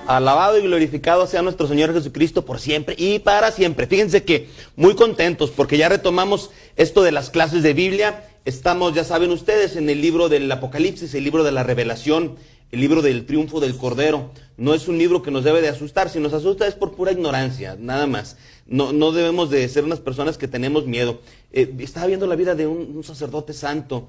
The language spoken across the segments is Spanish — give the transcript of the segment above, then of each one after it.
Alabado y glorificado sea nuestro Señor Jesucristo por siempre y para siempre. Fíjense que muy contentos porque ya retomamos esto de las clases de Biblia. Estamos, ya saben ustedes, en el libro del Apocalipsis, el libro de la Revelación, el libro del triunfo del Cordero. No es un libro que nos debe de asustar. Si nos asusta es por pura ignorancia, nada más. No debemos de ser unas personas que tenemos miedo. Estaba viendo la vida de un sacerdote santo.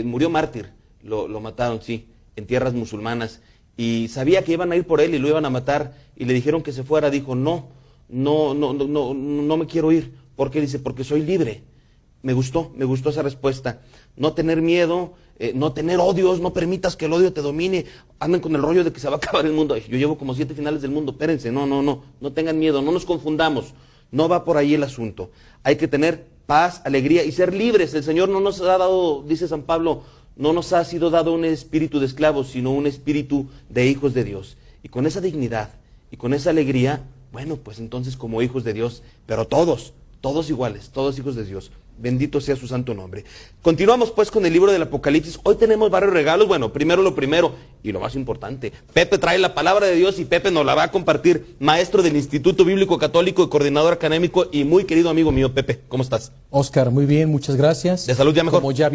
Murió mártir, lo mataron, sí, en tierras musulmanas. Y sabía que iban a ir por él y lo iban a matar. Y le dijeron que se fuera. Dijo, no me quiero ir. ¿Por qué? Dice, porque soy libre. Me gustó esa respuesta. No tener miedo, no tener odios, no permitas que el odio te domine. Andan con el rollo de que se va a acabar el mundo. Yo llevo como 7 finales del mundo, espérense, no tengan miedo, no nos confundamos. No va por ahí el asunto. Hay que tener paz, alegría y ser libres. El Señor no nos ha dado, dice San Pablo, no nos ha sido dado un espíritu de esclavos, sino un espíritu de hijos de Dios. Y con esa dignidad y con esa alegría, bueno, pues entonces como hijos de Dios, pero todos iguales, todos hijos de Dios. Bendito sea su santo nombre. Continuamos pues con el libro del Apocalipsis. Hoy tenemos varios regalos. Bueno, primero lo primero y lo más importante. Pepe trae la palabra de Dios y Pepe nos la va a compartir. Maestro del Instituto Bíblico Católico y coordinador académico y muy querido amigo mío. Pepe, ¿cómo estás? Óscar, muy bien, muchas gracias. ¿De salud ya mejor? Como ya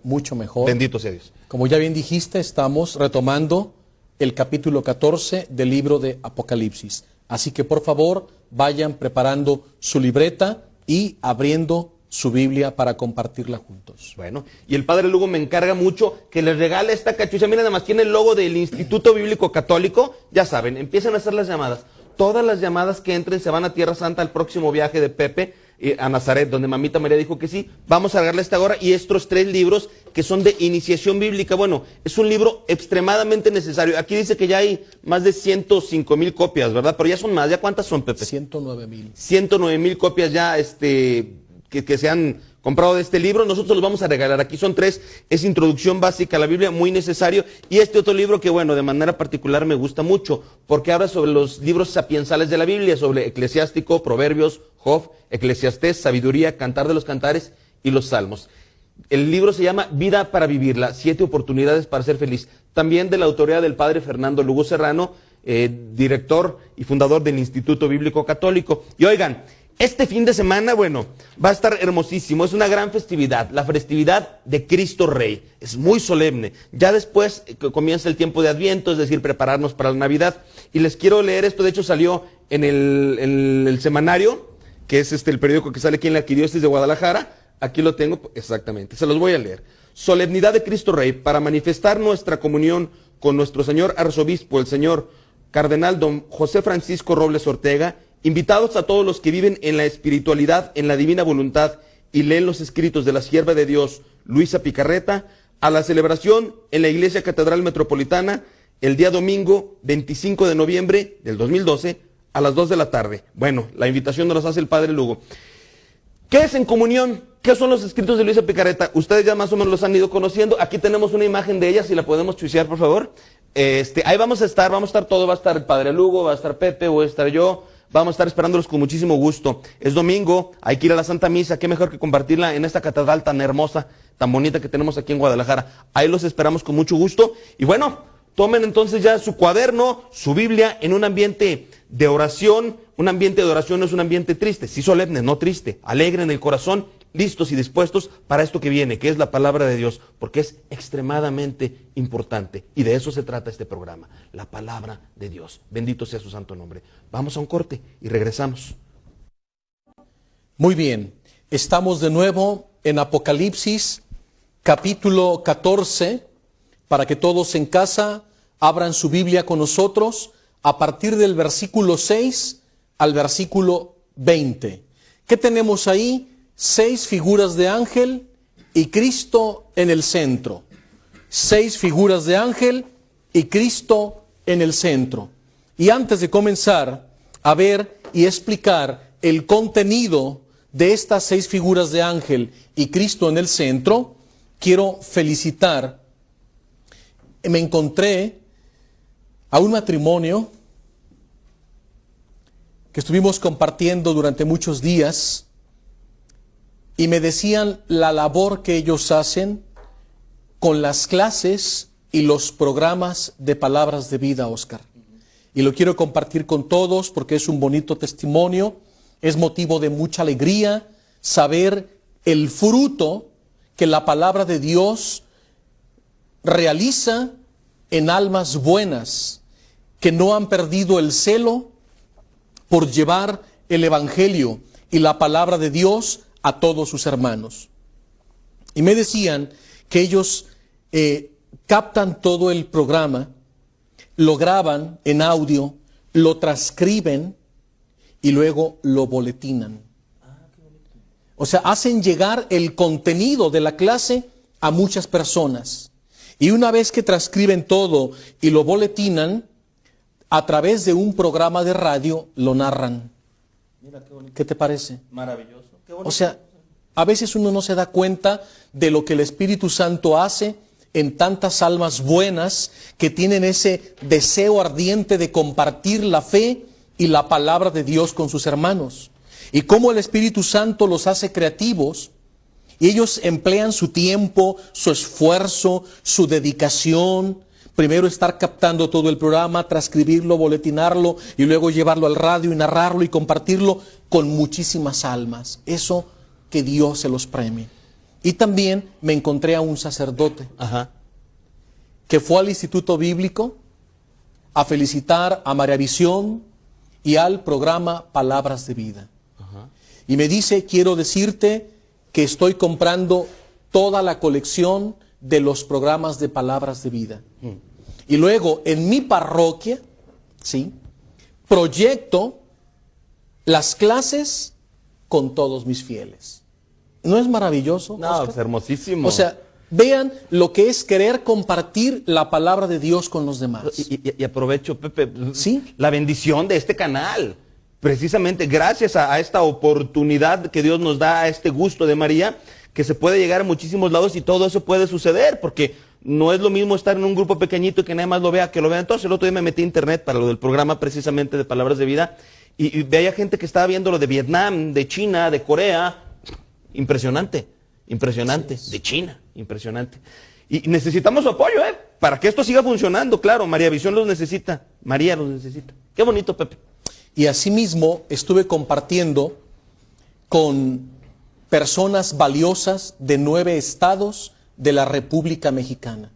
mucho mejor. Bendito sea Dios. Como ya bien dijiste, estamos retomando el capítulo 14 del libro de Apocalipsis. Así que por favor, vayan preparando su libreta y abriendo su Biblia para compartirla juntos. Bueno, y el Padre Lugo me encarga mucho que les regale esta cachucha. Mira, nada más tiene el logo del Instituto Bíblico Católico. Ya saben, empiezan a hacer las llamadas. Todas las llamadas que entren se van a Tierra Santa al próximo viaje de Pepe a Nazaret, donde Mamita María dijo que sí. Vamos a regalarle esta hora y estos 3 libros que son de iniciación bíblica. Bueno, es un libro extremadamente necesario. Aquí dice que ya hay más de 105,000 copias, ¿verdad? Pero ya son más. ¿Ya cuántas son, Pepe? 109,000. 109,000 copias ya, que se han comprado de este libro. Nosotros los vamos a regalar. Aquí son 3. Es Introducción Básica a la Biblia, muy necesario. Y este otro libro que, bueno, de manera particular me gusta mucho, porque habla sobre los libros sapiensales de la Biblia, sobre Eclesiástico, Proverbios, Job, Eclesiastés, Sabiduría, Cantar de los Cantares y los Salmos. El libro se llama Vida para Vivirla, 7 oportunidades para ser feliz. También de la autoría del padre Fernando Lugo Serrano, director y fundador del Instituto Bíblico Católico. Y oigan, este fin de semana, bueno, va a estar hermosísimo. Es una gran festividad, la festividad de Cristo Rey. Es muy solemne. Ya después comienza el tiempo de Adviento, es decir, prepararnos para la Navidad. Y les quiero leer esto, de hecho salió en el semanario, que es el periódico que sale aquí en la Arquidiócesis de Guadalajara. Aquí lo tengo, exactamente, se los voy a leer. Solemnidad de Cristo Rey, para manifestar nuestra comunión con nuestro señor arzobispo, el señor cardenal don José Francisco Robles Ortega. Invitados a todos los que viven en la espiritualidad, en la divina voluntad y leen los escritos de la sierva de Dios, Luisa Picarreta, a la celebración en la Iglesia Catedral Metropolitana el día domingo 25 de noviembre del 2012 a las 2 de la tarde. Bueno, la invitación nos la hace el Padre Lugo. ¿Qué es en comunión? ¿Qué son los escritos de Luisa Picarreta? Ustedes ya más o menos los han ido conociendo. Aquí tenemos una imagen de ella, si la podemos chuiciar, por favor. Ahí vamos a estar todo, va a estar el Padre Lugo, va a estar Pepe, voy a estar yo. Vamos a estar esperándolos con muchísimo gusto. Es domingo, hay que ir a la Santa Misa. Qué mejor que compartirla en esta catedral tan hermosa, tan bonita que tenemos aquí en Guadalajara. Ahí los esperamos con mucho gusto. Y bueno, tomen entonces ya su cuaderno, su Biblia, en un ambiente de oración. Un ambiente de oración no es un ambiente triste, sí solemne, no triste. Alegre en el corazón, listos y dispuestos para esto que viene, que es la palabra de Dios, porque es extremadamente importante. Y de eso se trata este programa, la palabra de Dios. Bendito sea su santo nombre. Vamos a un corte y regresamos. Muy bien, estamos de nuevo en Apocalipsis, capítulo 14, para que todos en casa abran su Biblia con nosotros, a partir del versículo 6 al versículo 20. ¿Qué tenemos ahí? 6 figuras de ángel y Cristo en el centro. 6 figuras de ángel y Cristo en el centro. Y antes de comenzar a ver y explicar el contenido de estas 6 figuras de ángel y Cristo en el centro, quiero felicitar. Me encontré a un matrimonio que estuvimos compartiendo durante muchos días y me decían la labor que ellos hacen con las clases y los programas de palabras de vida, Óscar. y lo quiero compartir con todos porque es un bonito testimonio. Es motivo de mucha alegría saber el fruto que la palabra de Dios realiza en almas buenas que no han perdido el celo por llevar el Evangelio y la palabra de Dios a todos sus hermanos. Y me decían que ellos captan todo el programa, lo graban en audio, lo transcriben y luego lo boletinan. O sea, hacen llegar el contenido de la clase a muchas personas. Y una vez que transcriben todo y lo boletinan, a través de un programa de radio lo narran. Mira qué bonito. ¿Qué te parece? Maravilloso. Qué bonito. O sea, a veces uno no se da cuenta de lo que el Espíritu Santo hace en tantas almas buenas que tienen ese deseo ardiente de compartir la fe y la palabra de Dios con sus hermanos. Y cómo el Espíritu Santo los hace creativos, y ellos emplean su tiempo, su esfuerzo, su dedicación. Primero estar captando todo el programa, transcribirlo, boletinarlo, y luego llevarlo al radio y narrarlo y compartirlo con muchísimas almas. Eso que Dios se los premie. Y también me encontré a un sacerdote que fue al Instituto Bíblico a felicitar a María Visión y al programa Palabras de Vida. Y me dice, quiero decirte que estoy comprando toda la colección de los programas de Palabras de Vida. Y luego en mi parroquia, ¿sí?, proyecto las clases con todos mis fieles. ¿No es maravilloso? No, Oscar? es hermosísimo. O sea, vean lo que es querer compartir la palabra de Dios con los demás. Y aprovecho, Pepe, ¿Sí? la bendición de este canal. Precisamente gracias a esta oportunidad que Dios nos da, a este gusto de María, que se puede llegar a muchísimos lados y todo eso puede suceder, porque no es lo mismo estar en un grupo pequeñito y que nada más lo vea, que lo vea. Entonces el otro día me metí a internet para lo del programa precisamente de Palabras de Vida y veía gente que estaba viendo lo de Vietnam, de China, de Corea. Impresionante, impresionante, sí, de China, impresionante. Y necesitamos su apoyo, para que esto siga funcionando. Claro, María Visión los necesita, María los necesita. Qué bonito, Pepe. Y asimismo estuve compartiendo con personas valiosas de 9 estados de la República Mexicana,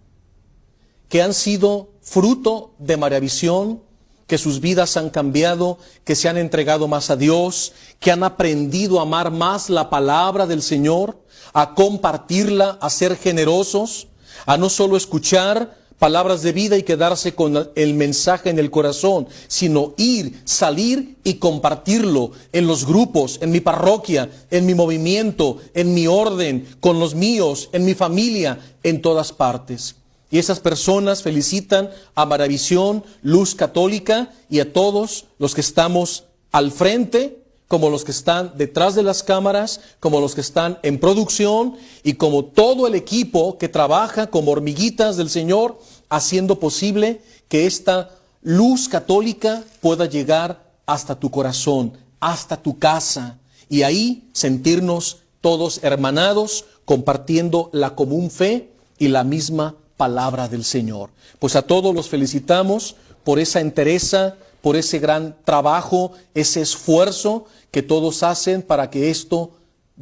que han sido fruto de María Visión, que sus vidas han cambiado, que se han entregado más a Dios, que han aprendido a amar más la palabra del Señor, a compartirla, a ser generosos, a no solo escuchar palabras de vida y quedarse con el mensaje en el corazón, sino ir, salir y compartirlo en los grupos, en mi parroquia, en mi movimiento, en mi orden, con los míos, en mi familia, en todas partes. Y esas personas felicitan a María Visión, Luz Católica, y a todos los que estamos al frente, como los que están detrás de las cámaras, como los que están en producción, y como todo el equipo que trabaja como hormiguitas del Señor, haciendo posible que esta luz católica pueda llegar hasta tu corazón, hasta tu casa, y ahí sentirnos todos hermanados, compartiendo la común fe y la misma palabra del Señor. Pues a todos los felicitamos por esa entereza, por ese gran trabajo, ese esfuerzo que todos hacen para que esto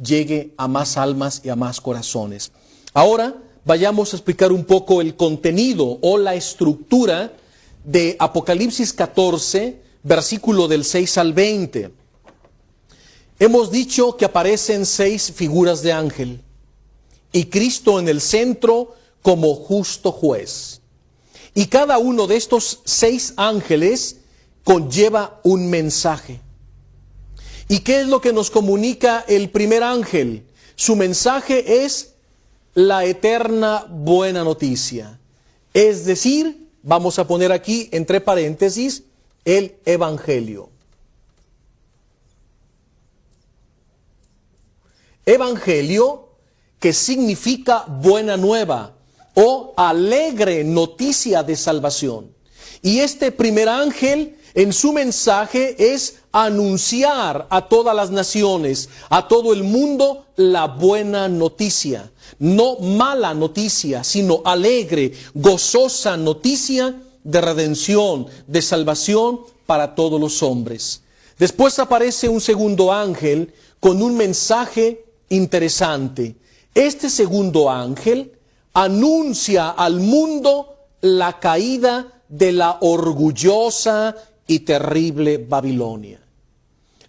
llegue a más almas y a más corazones. Ahora vayamos a explicar un poco el contenido o la estructura de Apocalipsis 14, versículo del 6 al 20. Hemos dicho que aparecen 6 figuras de ángel y Cristo en el centro como justo juez. Y cada uno de estos 6 ángeles conlleva un mensaje. ¿Y qué es lo que nos comunica el primer ángel? Su mensaje es la eterna buena noticia. Es decir, vamos a poner aquí entre paréntesis, el Evangelio. Evangelio, que significa buena nueva o alegre noticia de salvación. Y este primer ángel en su mensaje es anunciar a todas las naciones, a todo el mundo, la buena noticia. No mala noticia, sino alegre, gozosa noticia de redención, de salvación para todos los hombres. Después aparece un segundo ángel con un mensaje interesante. Este segundo ángel anuncia al mundo la caída de la orgullosa y terrible Babilonia.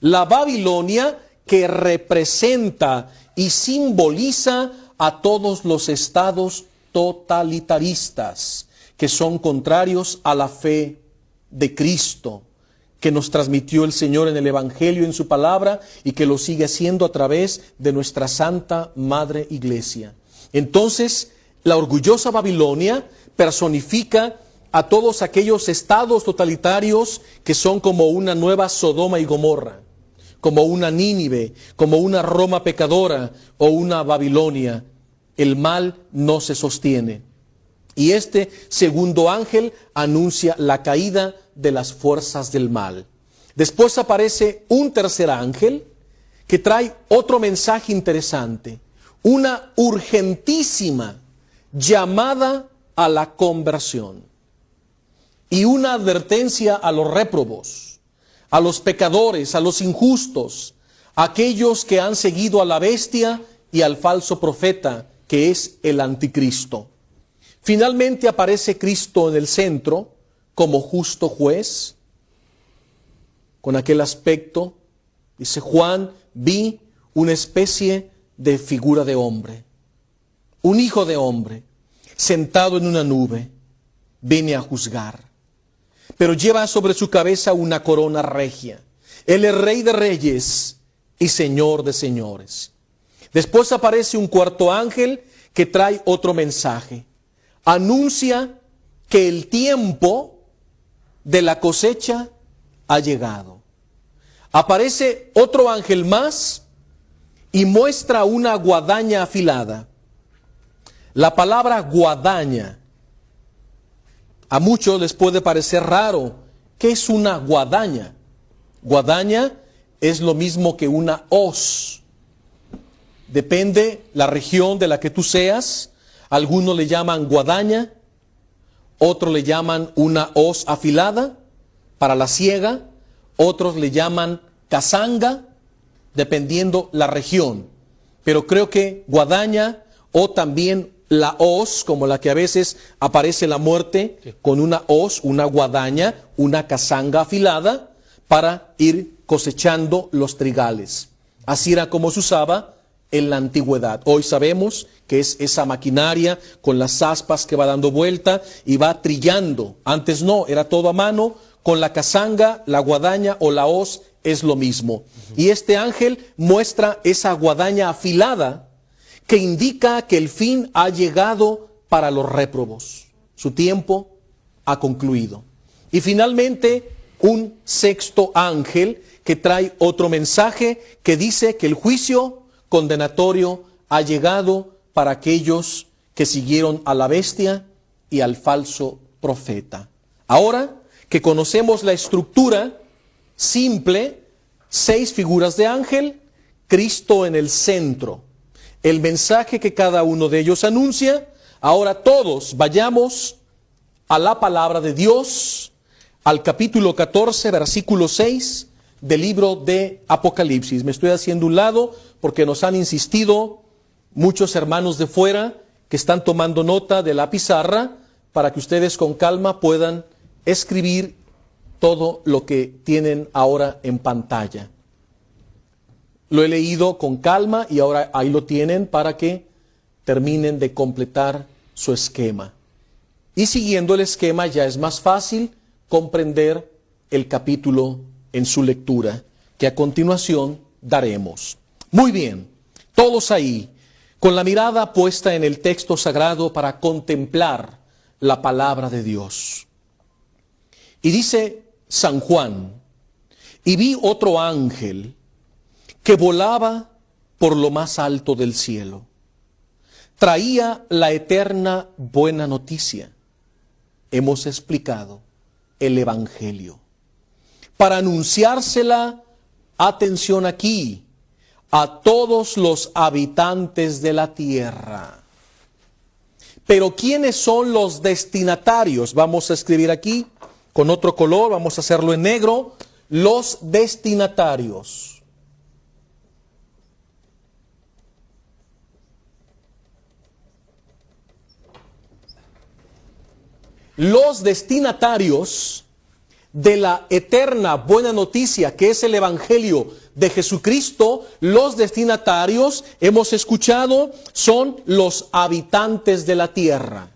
La Babilonia que representa y simboliza a todos los estados totalitaristas que son contrarios a la fe de Cristo, que nos transmitió el Señor en el Evangelio, en su palabra, y que lo sigue haciendo a través de nuestra Santa Madre Iglesia. Entonces, la orgullosa Babilonia personifica a todos aquellos estados totalitarios que son como una nueva Sodoma y Gomorra, como una Nínive, como una Roma pecadora o una Babilonia. El mal no se sostiene. Y este segundo ángel anuncia la caída de las fuerzas del mal. Después aparece un tercer ángel que trae otro mensaje interesante, una urgentísima llamada a la conversión y una advertencia a los réprobos, a los pecadores, a los injustos, a aquellos que han seguido a la bestia y al falso profeta, que es el anticristo. Finalmente aparece Cristo en el centro como justo juez, con aquel aspecto, dice Juan, vi una especie de figura de hombre, un hijo de hombre, sentado en una nube, viene a juzgar, pero lleva sobre su cabeza una corona regia. Él es Rey de reyes y Señor de señores. Después aparece un cuarto ángel que trae otro mensaje. Anuncia que el tiempo de la cosecha ha llegado. Aparece otro ángel más y muestra una guadaña afilada. La palabra guadaña a muchos les puede parecer raro. ¿Qué es una guadaña? Guadaña es lo mismo que una hoz. Depende la región de la que tú seas. Algunos le llaman guadaña, otros le llaman una hoz afilada para la siega, otros le llaman cazanga, dependiendo la región. Pero creo que guadaña o también la hoz, como la que a veces aparece la muerte, con una hoz, una guadaña, una cazanga afilada para ir cosechando los trigales. Así era como se usaba en la antigüedad. Hoy sabemos que es esa maquinaria con las aspas que va dando vuelta y va trillando. Antes no, era todo a mano. Con la cazanga, la guadaña o la hoz es lo mismo. Y este ángel muestra esa guadaña afilada que indica que el fin ha llegado para los réprobos. Su tiempo ha concluido. Y finalmente, un sexto ángel que trae otro mensaje que dice que el juicio condenatorio ha llegado para aquellos que siguieron a la bestia y al falso profeta. Ahora que conocemos la estructura simple, 6 figuras de ángel, Cristo en el centro, el mensaje que cada uno de ellos anuncia, ahora todos vayamos a la palabra de Dios, al capítulo 14, versículo 6 del libro de Apocalipsis. Me estoy haciendo un lado porque nos han insistido muchos hermanos de fuera que están tomando nota de la pizarra para que ustedes con calma puedan escribir todo lo que tienen ahora en pantalla. Lo he leído con calma y ahora ahí lo tienen para que terminen de completar su esquema. Y siguiendo el esquema ya es más fácil comprender el capítulo en su lectura, que a continuación daremos. Muy bien, todos ahí, con la mirada puesta en el texto sagrado para contemplar la palabra de Dios. Y dice San Juan, y vi otro ángel que volaba por lo más alto del cielo. Traía la eterna buena noticia. Hemos explicado el Evangelio. Para anunciársela, atención aquí, a todos los habitantes de la tierra. Pero ¿quiénes son los destinatarios? Vamos a escribir aquí con otro color, vamos a hacerlo en negro. Los destinatarios. Los destinatarios de la eterna buena noticia que es el Evangelio de Jesucristo, los destinatarios, hemos escuchado, son los habitantes de la tierra.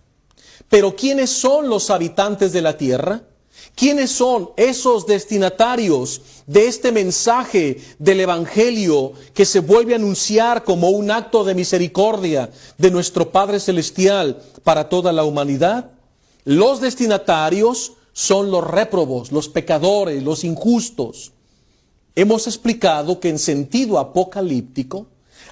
Pero ¿quiénes son los habitantes de la tierra? ¿Quiénes son esos destinatarios de este mensaje del Evangelio que se vuelve a anunciar como un acto de misericordia de nuestro Padre Celestial para toda la humanidad? Los destinatarios son los réprobos, los pecadores, los injustos. Hemos explicado que en sentido apocalíptico,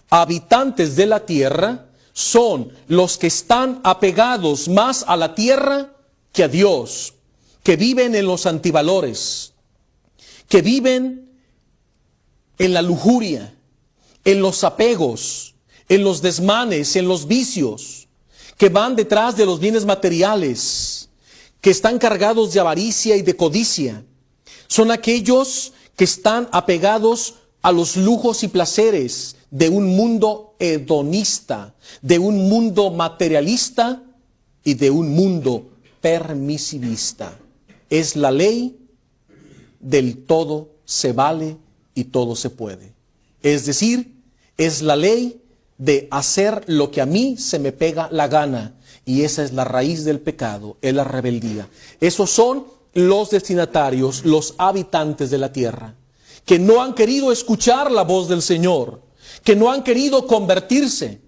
habitantes de la tierra son los que están apegados más a la tierra que a Dios, que viven en los antivalores, que viven en la lujuria, en los apegos, en los desmanes, en los vicios, que van detrás de los bienes materiales, que están cargados de avaricia y de codicia. Son aquellos que están apegados a los lujos y placeres de un mundo hedonista, de un mundo materialista y de un mundo permisivista. Es la ley del todo se vale y todo se puede. Es decir, es la ley de hacer lo que a mí se me pega la gana. Y esa es la raíz del pecado, es la rebeldía. Esos son los destinatarios, los habitantes de la tierra, que no han querido escuchar la voz del Señor, que no han querido convertirse.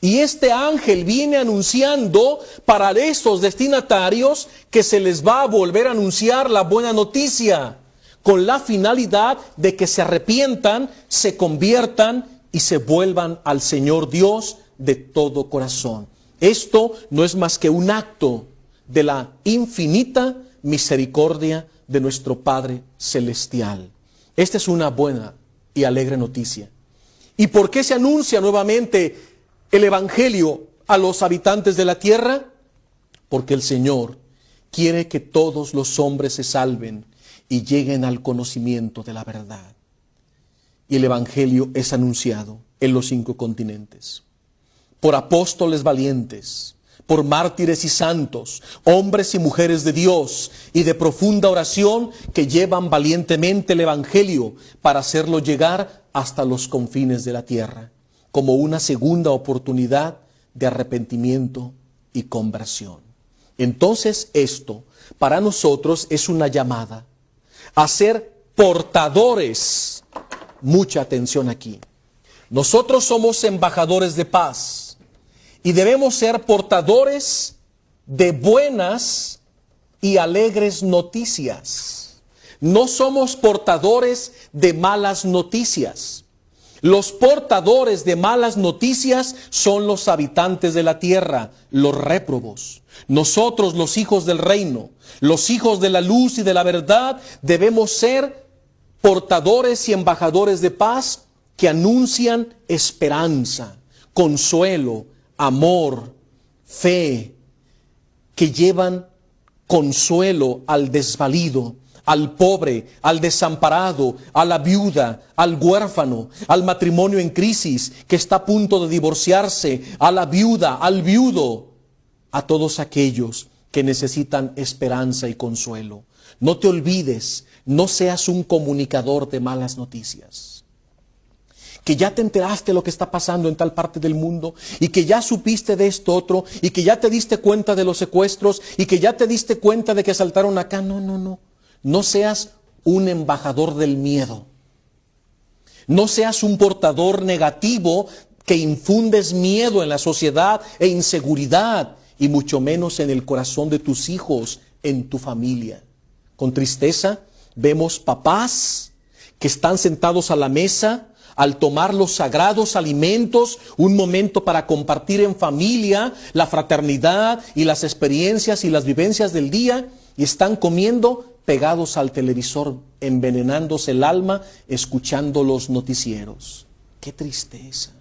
Y este ángel viene anunciando para estos destinatarios que se les va a volver a anunciar la buena noticia, con la finalidad de que se arrepientan, se conviertan y se vuelvan al Señor Dios de todo corazón. Esto no es más que un acto de la infinita misericordia de nuestro Padre Celestial. Esta es una buena y alegre noticia. ¿Y por qué se anuncia nuevamente el Evangelio a los habitantes de la tierra? Porque el Señor quiere que todos los hombres se salven y lleguen al conocimiento de la verdad. Y el Evangelio es anunciado en los 5 continentes. Por apóstoles valientes, por mártires y santos, hombres y mujeres de Dios y de profunda oración que llevan valientemente el Evangelio para hacerlo llegar hasta los confines de la tierra, como una segunda oportunidad de arrepentimiento y conversión. Entonces esto para nosotros es una llamada a ser portadores. Mucha atención aquí. Nosotros somos embajadores de paz. Y debemos ser portadores de buenas y alegres noticias. No somos portadores de malas noticias. Los portadores de malas noticias son los habitantes de la tierra, los réprobos. Nosotros, los hijos del reino, los hijos de la luz y de la verdad, debemos ser portadores y embajadores de paz que anuncian esperanza, consuelo, amor, fe, que llevan consuelo al desvalido, al pobre, al desamparado, a la viuda, al huérfano, al matrimonio en crisis que está a punto de divorciarse, a la viuda, al viudo, a todos aquellos que necesitan esperanza y consuelo. No te olvides, no seas un comunicador de malas noticias. Que ya te enteraste de lo que está pasando en tal parte del mundo, y que ya supiste de esto otro, y que ya te diste cuenta de los secuestros, y que ya te diste cuenta de que asaltaron acá. No. No seas un embajador del miedo. No seas un portador negativo que infundes miedo en la sociedad e inseguridad, y mucho menos en el corazón de tus hijos, en tu familia. Con tristeza vemos papás que están sentados a la mesa al tomar los sagrados alimentos, un momento para compartir en familia la fraternidad y las experiencias y las vivencias del día, y están comiendo pegados al televisor, envenenándose el alma, escuchando los noticieros. ¡Qué tristeza!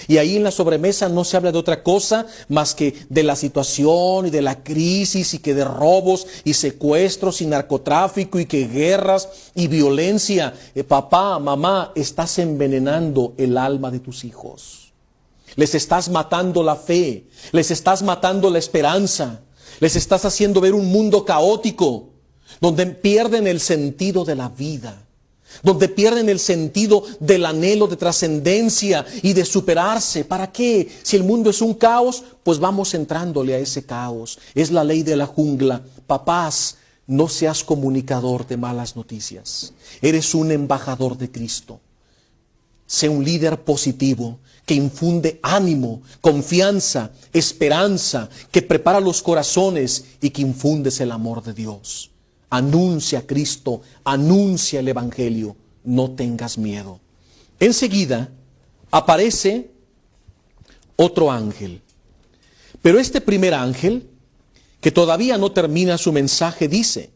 Y ahí en la sobremesa no se habla de otra cosa más que de la situación y de la crisis y que de robos y secuestros y narcotráfico y que guerras y violencia. Papá, mamá, estás envenenando el alma de tus hijos. Les estás matando la fe, les estás matando la esperanza, les estás haciendo ver un mundo caótico donde pierden el sentido de la vida, donde pierden el sentido del anhelo de trascendencia y de superarse. ¿Para qué? Si el mundo es un caos, pues vamos entrándole a ese caos. Es la ley de la jungla. Papás, no seas comunicador de malas noticias. Eres un embajador de Cristo. Sé un líder positivo que infunde ánimo, confianza, esperanza, que prepara los corazones y que infundes el amor de Dios. Anuncia a Cristo, anuncia el Evangelio, no tengas miedo. Enseguida aparece otro ángel. Pero este primer ángel, que todavía no termina su mensaje, dice: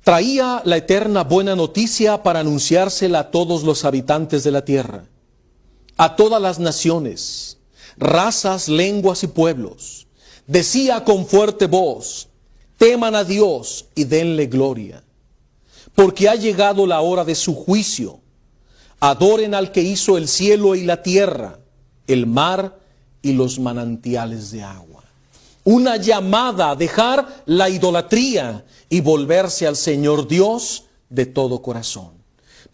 traía la eterna buena noticia para anunciársela a todos los habitantes de la tierra, a todas las naciones, razas, lenguas y pueblos. Decía con fuerte voz: teman a Dios y denle gloria, porque ha llegado la hora de su juicio. Adoren al que hizo el cielo y la tierra, el mar y los manantiales de agua. Una llamada a dejar la idolatría y volverse al Señor Dios de todo corazón.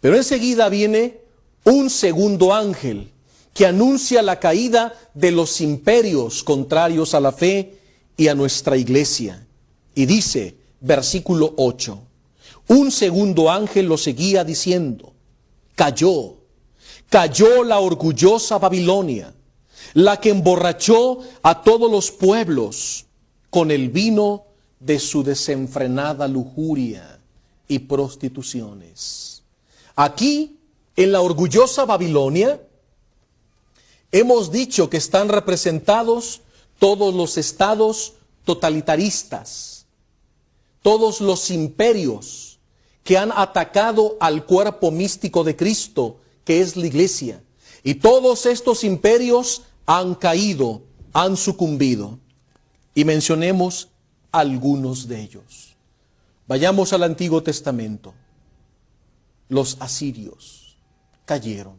Pero enseguida viene un segundo ángel que anuncia la caída de los imperios contrarios a la fe y a nuestra iglesia. Y dice, versículo 8, un segundo ángel lo seguía diciendo: cayó la orgullosa Babilonia, la que emborrachó a todos los pueblos con el vino de su desenfrenada lujuria y prostituciones. Aquí, en la orgullosa Babilonia, hemos dicho que están representados todos los estados totalitaristas, todos los imperios que han atacado al cuerpo místico de Cristo, que es la iglesia. Y todos estos imperios han caído, han sucumbido. Y mencionemos algunos de ellos. Vayamos al Antiguo Testamento. Los asirios cayeron.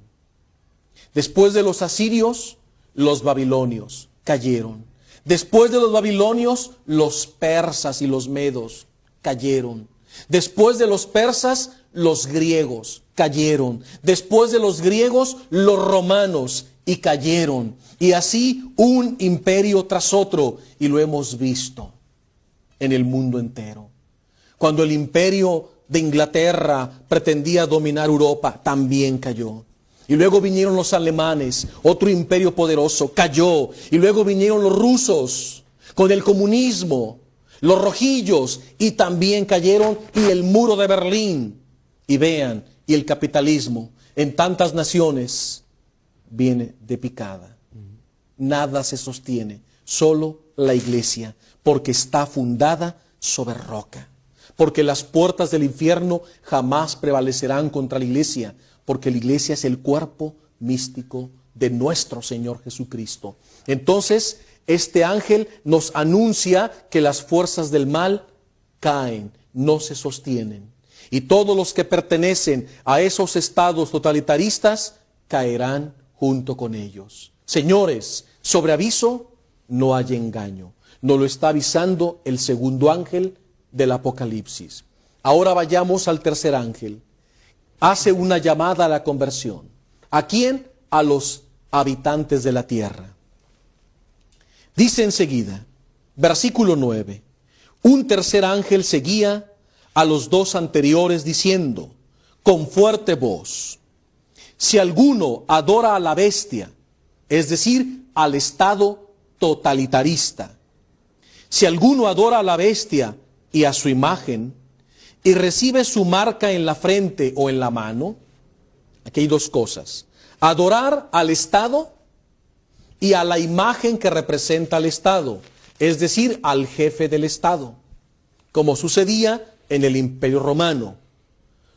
Después de los asirios, los babilonios cayeron. Después de los babilonios, los persas y los medos cayeron. Después de los persas, los griegos cayeron. Después de los griegos, los romanos y cayeron. Y así un imperio tras otro, y lo hemos visto en el mundo entero. Cuando el imperio de Inglaterra pretendía dominar Europa, también cayó. Y luego vinieron los alemanes, otro imperio poderoso, cayó. Y luego vinieron los rusos con el comunismo, los rojillos, y también cayeron, y el muro de Berlín. Y vean, y el capitalismo en tantas naciones viene de picada. Nada se sostiene, solo la iglesia, porque está fundada sobre roca. Porque las puertas del infierno jamás prevalecerán contra la iglesia, porque la iglesia es el cuerpo místico de nuestro Señor Jesucristo. Entonces, este ángel nos anuncia que las fuerzas del mal caen, no se sostienen. Y todos los que pertenecen a esos estados totalitaristas caerán junto con ellos. Señores, sobre aviso no hay engaño. Nos lo está avisando el segundo ángel del Apocalipsis. Ahora vayamos al tercer ángel. Hace una llamada a la conversión. ¿A quién? A los habitantes de la tierra. Dice enseguida, versículo 9, un tercer ángel seguía a los dos anteriores diciendo, con fuerte voz: si alguno adora a la bestia, es decir, al estado totalitarista, si alguno adora a la bestia y a su imagen, y recibe su marca en la frente o en la mano, aquí hay dos cosas: adorar al Estado y a la imagen que representa al Estado, es decir, al jefe del Estado, como sucedía en el Imperio Romano.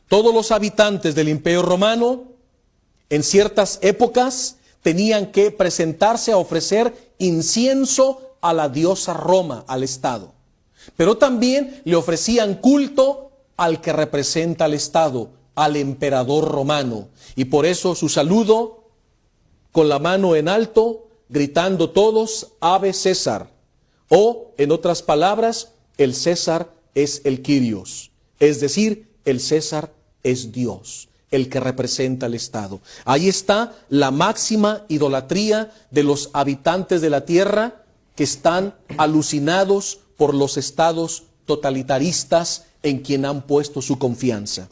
Todos los habitantes del Imperio Romano En ciertas épocas tenían que presentarse a ofrecer incienso a la diosa Roma, al Estado. Pero también le ofrecían culto al que representa al Estado, al emperador romano. Y por eso su saludo, con la mano en alto, gritando todos, Ave César. O, en otras palabras, el César es el Kyrios. Es decir, el César es Dios, el que representa al Estado. Ahí está la máxima idolatría de los habitantes de la tierra que están alucinados por los estados totalitaristas en quien han puesto su confianza.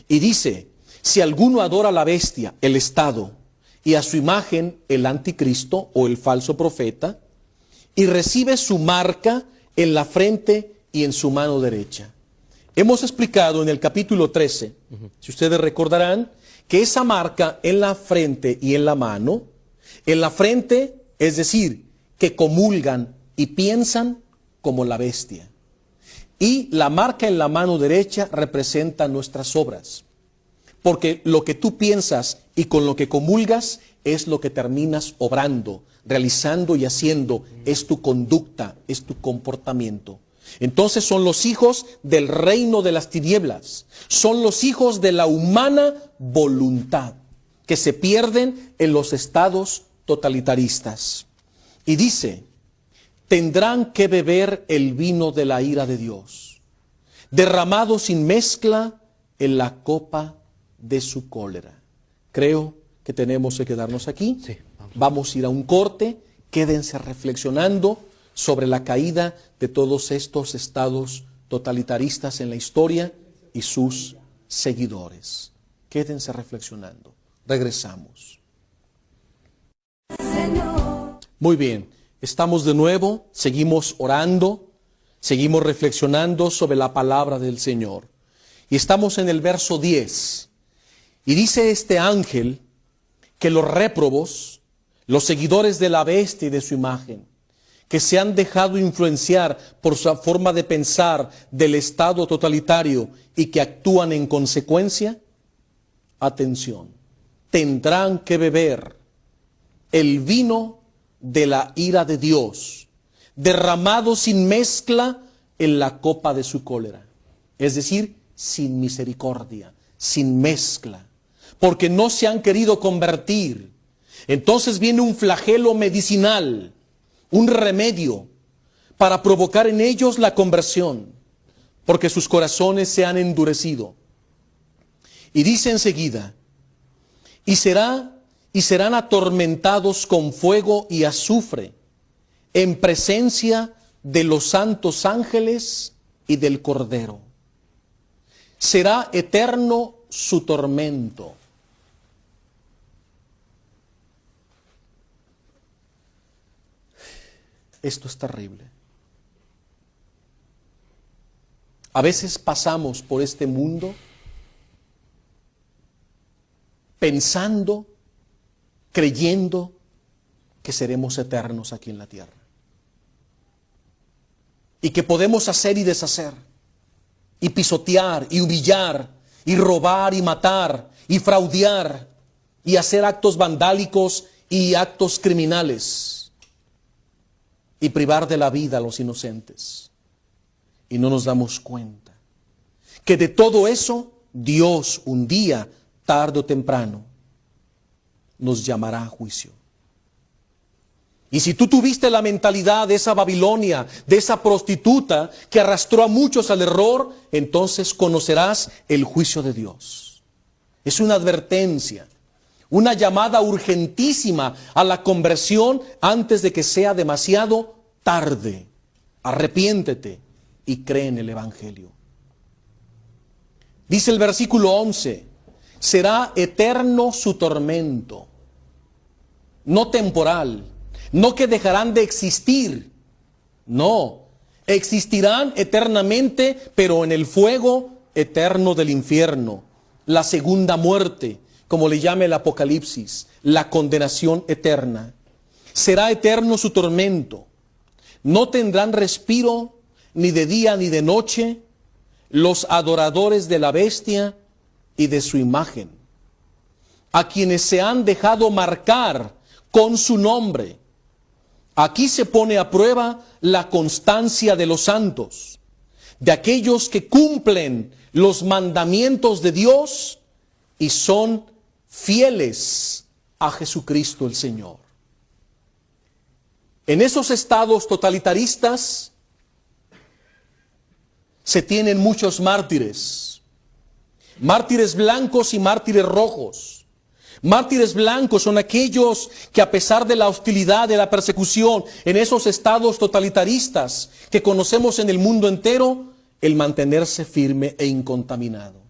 Y dice, si alguno adora a la bestia, el Estado, y a su imagen, el anticristo o el falso profeta, y recibe su marca en la frente y en su mano derecha. Hemos explicado en el capítulo 13, si ustedes recordarán, que esa marca en la frente y en la frente, es decir, que comulgan y piensan como la bestia. Y la marca en la mano derecha representa nuestras obras. Porque lo que tú piensas y con lo que comulgas es lo que terminas obrando, realizando y haciendo. Es tu conducta, es tu comportamiento. Entonces son los hijos del reino de las tinieblas. Son los hijos de la humana voluntad que se pierden en los estados totalitaristas. Y dice, tendrán que beber el vino de la ira de Dios, derramado sin mezcla en la copa de su cólera. Creo que tenemos que quedarnos aquí. Sí, vamos a ir a un corte. Quédense reflexionando sobre la caída de todos estos estados totalitaristas en la historia y sus seguidores. Quédense reflexionando. Regresamos. Muy bien, estamos de nuevo, seguimos orando, seguimos reflexionando sobre la palabra del Señor. Y estamos en el verso 10. Y dice este ángel que los réprobos, los seguidores de la bestia y de su imagen, que se han dejado influenciar por su forma de pensar del Estado totalitario y que actúan en consecuencia, atención, tendrán que beber el vino de la ira de Dios, derramado sin mezcla en la copa de su cólera. Es decir, sin misericordia, sin mezcla, porque no se han querido convertir. Entonces viene un flagelo medicinal, un remedio para provocar en ellos la conversión, porque sus corazones se han endurecido. Y dice enseguida, y serán atormentados con fuego y azufre en presencia de los santos ángeles y del Cordero. Será eterno su tormento. Esto es terrible. A veces pasamos por este mundo pensando, creyendo que seremos eternos aquí en la tierra. Y que podemos hacer y deshacer, y pisotear, y humillar, y robar, y matar, y fraudear, y hacer actos vandálicos y actos criminales, y privar de la vida a los inocentes. Y no nos damos cuenta que de todo eso Dios un día, tarde o temprano, nos llamará a juicio. Y si tú tuviste la mentalidad de esa Babilonia, de esa prostituta que arrastró a muchos al error, entonces conocerás el juicio de Dios. Es una advertencia, una llamada urgentísima a la conversión antes de que sea demasiado tarde. Arrepiéntete y cree en el Evangelio. Dice el versículo 11, será eterno su tormento, no temporal, no que dejarán de existir, no, existirán eternamente, pero en el fuego eterno del infierno, la segunda muerte, como le llama el Apocalipsis, la condenación eterna. Será eterno su tormento, no tendrán respiro ni de día ni de noche los adoradores de la bestia y de su imagen. a quienes se han dejado marcar con su nombre. Aquí se pone a prueba la constancia de los santos, de aquellos que cumplen los mandamientos de Dios y son fieles a Jesucristo el Señor. En esos estados totalitaristas se tienen muchos mártires, mártires blancos y mártires rojos. Mártires blancos son aquellos que, a pesar de la hostilidad, de la persecución, en esos estados totalitaristas que conocemos en el mundo entero, el mantenerse firme e incontaminado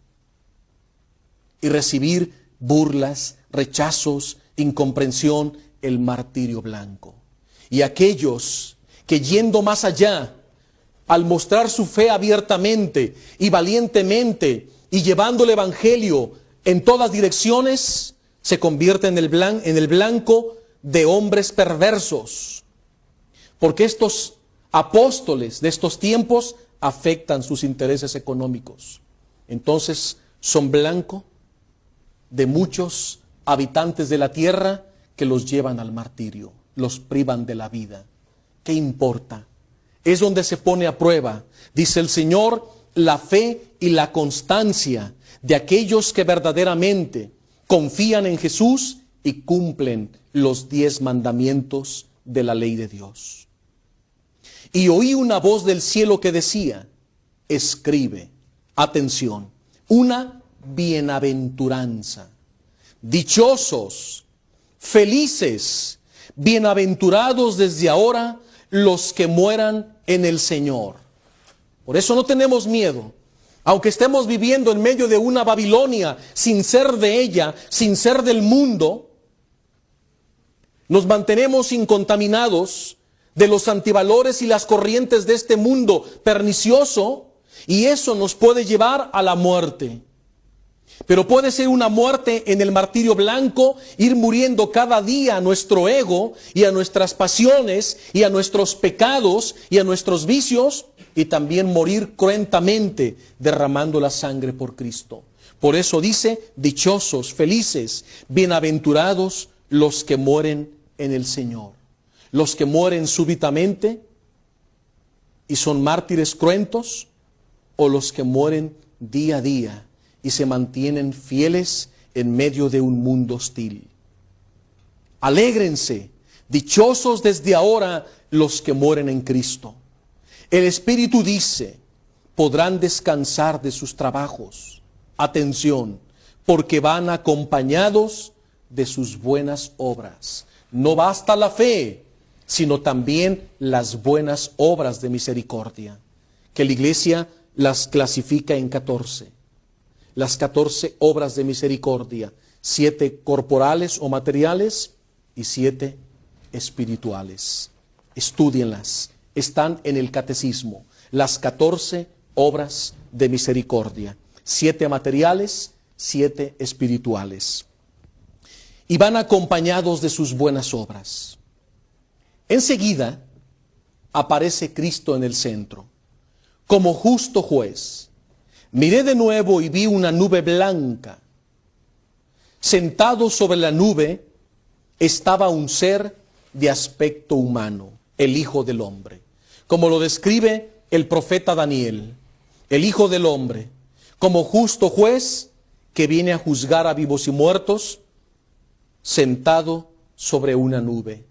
y recibir burlas, rechazos, incomprensión, el martirio blanco. Y aquellos que, yendo más allá, al mostrar su fe abiertamente y valientemente y llevando el evangelio en todas direcciones, se convierte en el blanco de hombres perversos. Porque estos apóstoles de estos tiempos afectan sus intereses económicos. Entonces son blanco de muchos habitantes de la tierra que los llevan al martirio, los privan de la vida. ¿Qué importa? Es donde se pone a prueba, dice el Señor, la fe y la constancia de aquellos que verdaderamente confían en Jesús y cumplen los 10 mandamientos de la ley de Dios. Y oí una voz del cielo que decía, escribe, atención, una bienaventuranza. Dichosos, felices, bienaventurados desde ahora los que mueran en el Señor. Por eso no tenemos miedo. Aunque estemos viviendo en medio de una Babilonia, sin ser de ella, sin ser del mundo, nos mantenemos incontaminados de los antivalores y las corrientes de este mundo pernicioso, y eso nos puede llevar a la muerte. Pero puede ser una muerte en el martirio blanco, ir muriendo cada día a nuestro ego y a nuestras pasiones y a nuestros pecados y a nuestros vicios, y también morir cruentamente derramando la sangre por Cristo. Por eso dice, dichosos, felices, bienaventurados los que mueren en el Señor. Los que mueren súbitamente y son mártires cruentos, o los que mueren día a día y se mantienen fieles en medio de un mundo hostil. Alégrense, dichosos desde ahora los que mueren en Cristo. El Espíritu dice, podrán descansar de sus trabajos. Atención, porque van acompañados de sus buenas obras. No basta la fe, sino también las buenas obras de misericordia, que la Iglesia las clasifica en 14. Las 14 obras de misericordia, 7 corporales o materiales y 7 espirituales. Estúdienlas. Están en el catecismo, las 14 obras de misericordia, 7 materiales, 7 espirituales. Y van acompañados de sus buenas obras. Enseguida aparece Cristo en el centro, como justo juez. Miré de nuevo y vi una nube blanca. Sentado sobre la nube estaba un ser de aspecto humano, el Hijo del Hombre. Como lo describe el profeta Daniel, el Hijo del Hombre, como justo juez que viene a juzgar a vivos y muertos, sentado sobre una nube,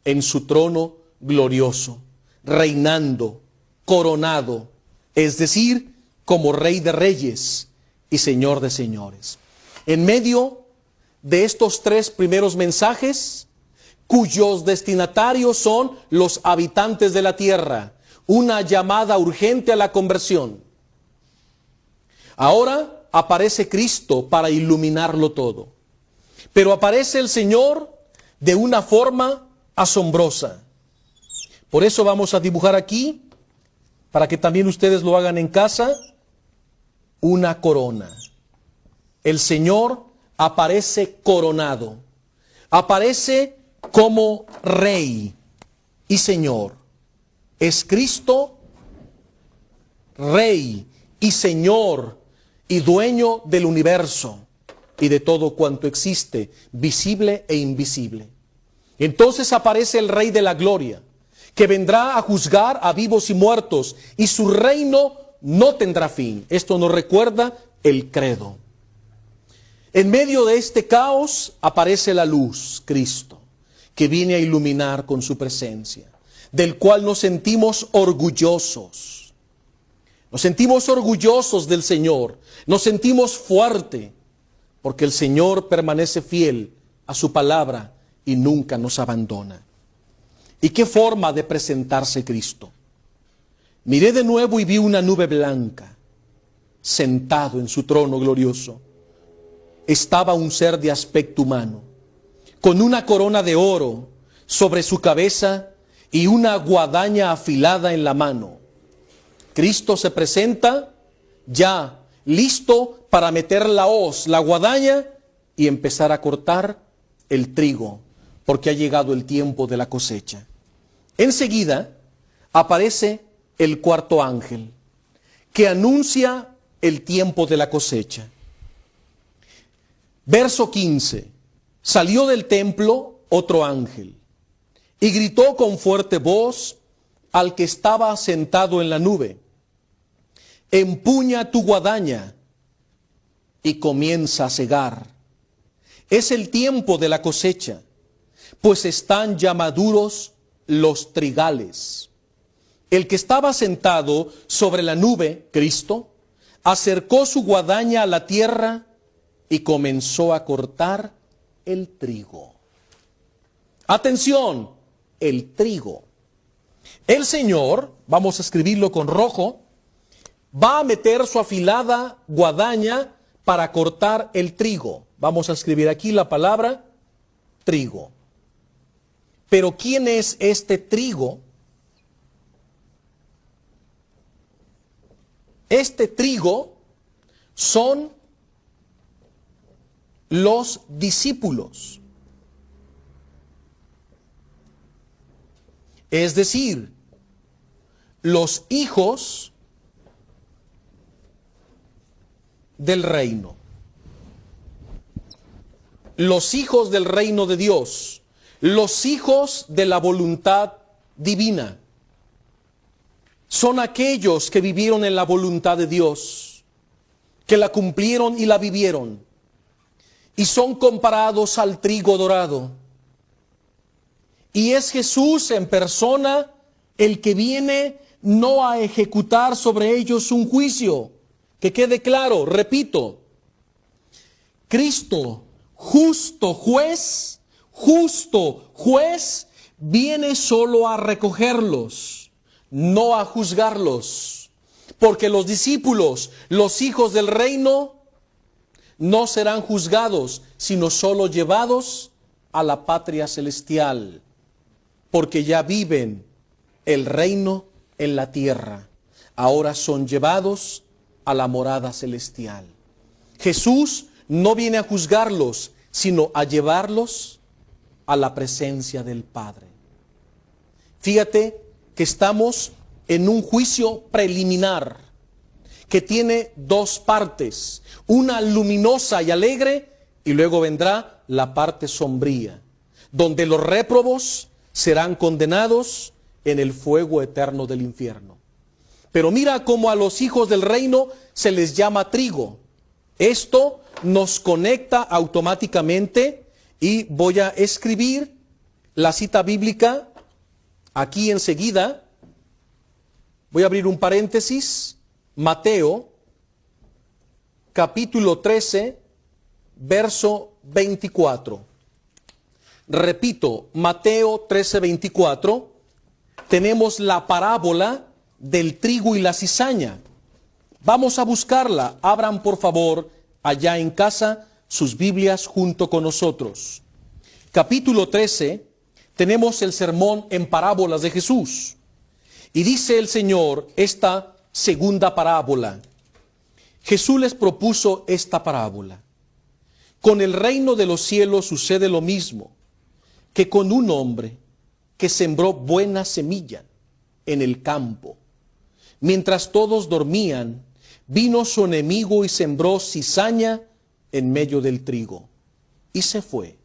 en su trono glorioso, reinando, coronado, es decir, como Rey de Reyes y Señor de Señores. En medio de estos 3 primeros mensajes, cuyos destinatarios son los habitantes de la tierra, una llamada urgente a la conversión. Ahora aparece Cristo para iluminarlo todo, pero aparece el Señor de una forma asombrosa. Por eso vamos a dibujar aquí, para que también ustedes lo hagan en casa, una corona. El Señor aparece coronado, aparece como Rey y Señor. Es Cristo, Rey y Señor y dueño del universo. y de todo cuanto existe, visible e invisible. Entonces aparece el Rey de la Gloria, que vendrá a juzgar a vivos y muertos, y su reino no tendrá fin. Esto nos recuerda el credo. En medio de este caos aparece la luz, Cristo, que viene a iluminar con su presencia, del cual nos sentimos orgullosos. Nos sentimos orgullosos del Señor, nos sentimos fuertes, porque el Señor permanece fiel a su palabra y nunca nos abandona. ¿Y qué forma de presentarse Cristo? Miré de nuevo y vi una nube blanca, sentado en su trono glorioso. Estaba un ser de aspecto humano, con una corona de oro sobre su cabeza y una guadaña afilada en la mano. Cristo se presenta ya listo para meter la hoz, la guadaña, y empezar a cortar el trigo, porque ha llegado el tiempo de la cosecha. Enseguida aparece el cuarto ángel, que anuncia el tiempo de la cosecha. Verso 15. Salió del templo otro ángel, y gritó con fuerte voz al que estaba sentado en la nube: empuña tu guadaña y comienza a segar. Es el tiempo de la cosecha, pues están ya maduros los trigales. El que estaba sentado sobre la nube, Cristo, acercó su guadaña a la tierra y comenzó a cortar el trigo. Atención, el trigo. El Señor, vamos a escribirlo con rojo, va a meter su afilada guadaña para cortar el trigo. Vamos a escribir aquí la palabra trigo. Pero ¿quién es este trigo? Este trigo son los discípulos. Es decir, los hijos del reino. Los hijos del reino de Dios. Los hijos de la voluntad divina. Son aquellos que vivieron en la voluntad de Dios, que la cumplieron y la vivieron, y son comparados al trigo dorado. Y es Jesús en persona el que viene no a ejecutar sobre ellos un juicio. Que quede claro, repito, Cristo, justo juez, viene solo a recogerlos, no a juzgarlos. Porque los discípulos, los hijos del reino, no serán juzgados, sino solo llevados a la patria celestial. Porque ya viven el reino en la tierra. Ahora son llevados a la morada celestial. Jesús no viene a juzgarlos, sino a llevarlos a la presencia del Padre. Fíjate que estamos en un juicio preliminar que tiene dos partes, una luminosa y alegre, y luego vendrá la parte sombría, donde los réprobos serán condenados en el fuego eterno del infierno. Pero mira cómo a los hijos del reino se les llama trigo. Esto nos conecta automáticamente, y voy a escribir la cita bíblica aquí enseguida. Voy a abrir un paréntesis. Mateo, capítulo 13, verso 24. Repito, Mateo 13, 24. Tenemos la parábola del trigo y la cizaña. Vamos a buscarla. Abran por favor allá en casa sus Biblias junto con nosotros. Capítulo 13, tenemos el sermón en parábolas de Jesús. Y dice el Señor esta segunda parábola. Jesús les propuso esta parábola. Con el reino de los cielos sucede lo mismo que con un hombre que sembró buena semilla en el campo. Mientras todos dormían, vino su enemigo y sembró cizaña en medio del trigo. Y se fue.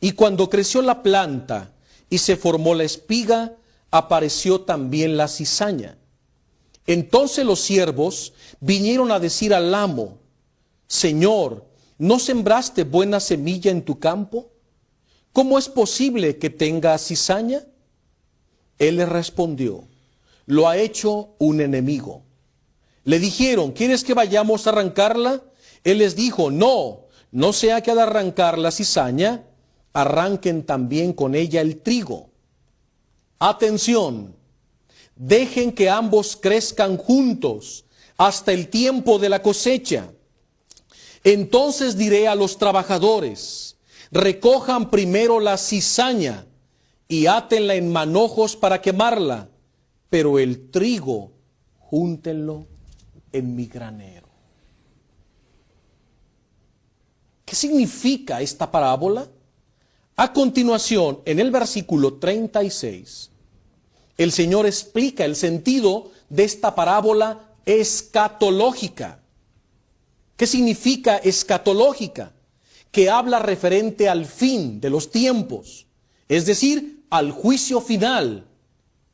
Y cuando creció la planta y se formó la espiga, apareció también la cizaña. Entonces los siervos vinieron a decir al amo: Señor, ¿no sembraste buena semilla en tu campo? ¿Cómo es posible que tenga cizaña? Él les respondió: lo ha hecho un enemigo. Le dijeron: ¿quieres que vayamos a arrancarla? Él les dijo: no, no sea que al arrancar la cizaña, arranquen también con ella el trigo. Atención, dejen que ambos crezcan juntos hasta el tiempo de la cosecha. Entonces diré a los trabajadores: recojan primero la cizaña y átenla en manojos para quemarla, pero el trigo júntenlo en mi granero. ¿Qué significa esta parábola? A continuación, en el versículo 36, el Señor explica el sentido de esta parábola escatológica. ¿Qué significa escatológica? Que habla referente al fin de los tiempos, es decir, al juicio final,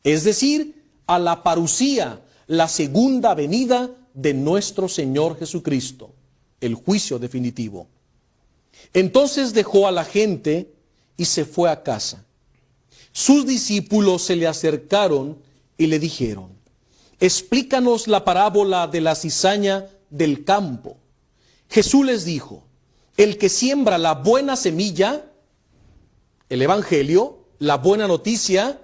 es decir, a la parusía, la segunda venida de nuestro Señor Jesucristo, el juicio definitivo. Entonces dejó a la gente y se fue a casa. Sus discípulos se le acercaron y le dijeron: explícanos la parábola de la cizaña del campo. Jesús les dijo: el que siembra la buena semilla, el evangelio, la buena noticia,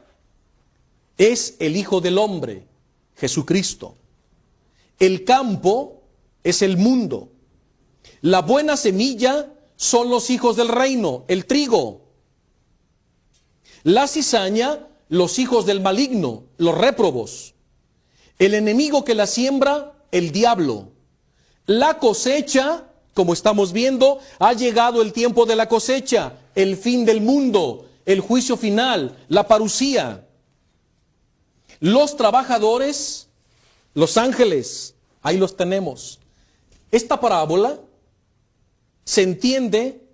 es el Hijo del Hombre, Jesucristo. El campo es el mundo. La buena semilla son los hijos del reino, el trigo. La cizaña, los hijos del maligno, los réprobos. El enemigo que la siembra, el diablo. La cosecha, como estamos viendo, ha llegado el tiempo de la cosecha, el fin del mundo, el juicio final, la parusía. Los trabajadores, los ángeles, ahí los tenemos. Esta parábola se entiende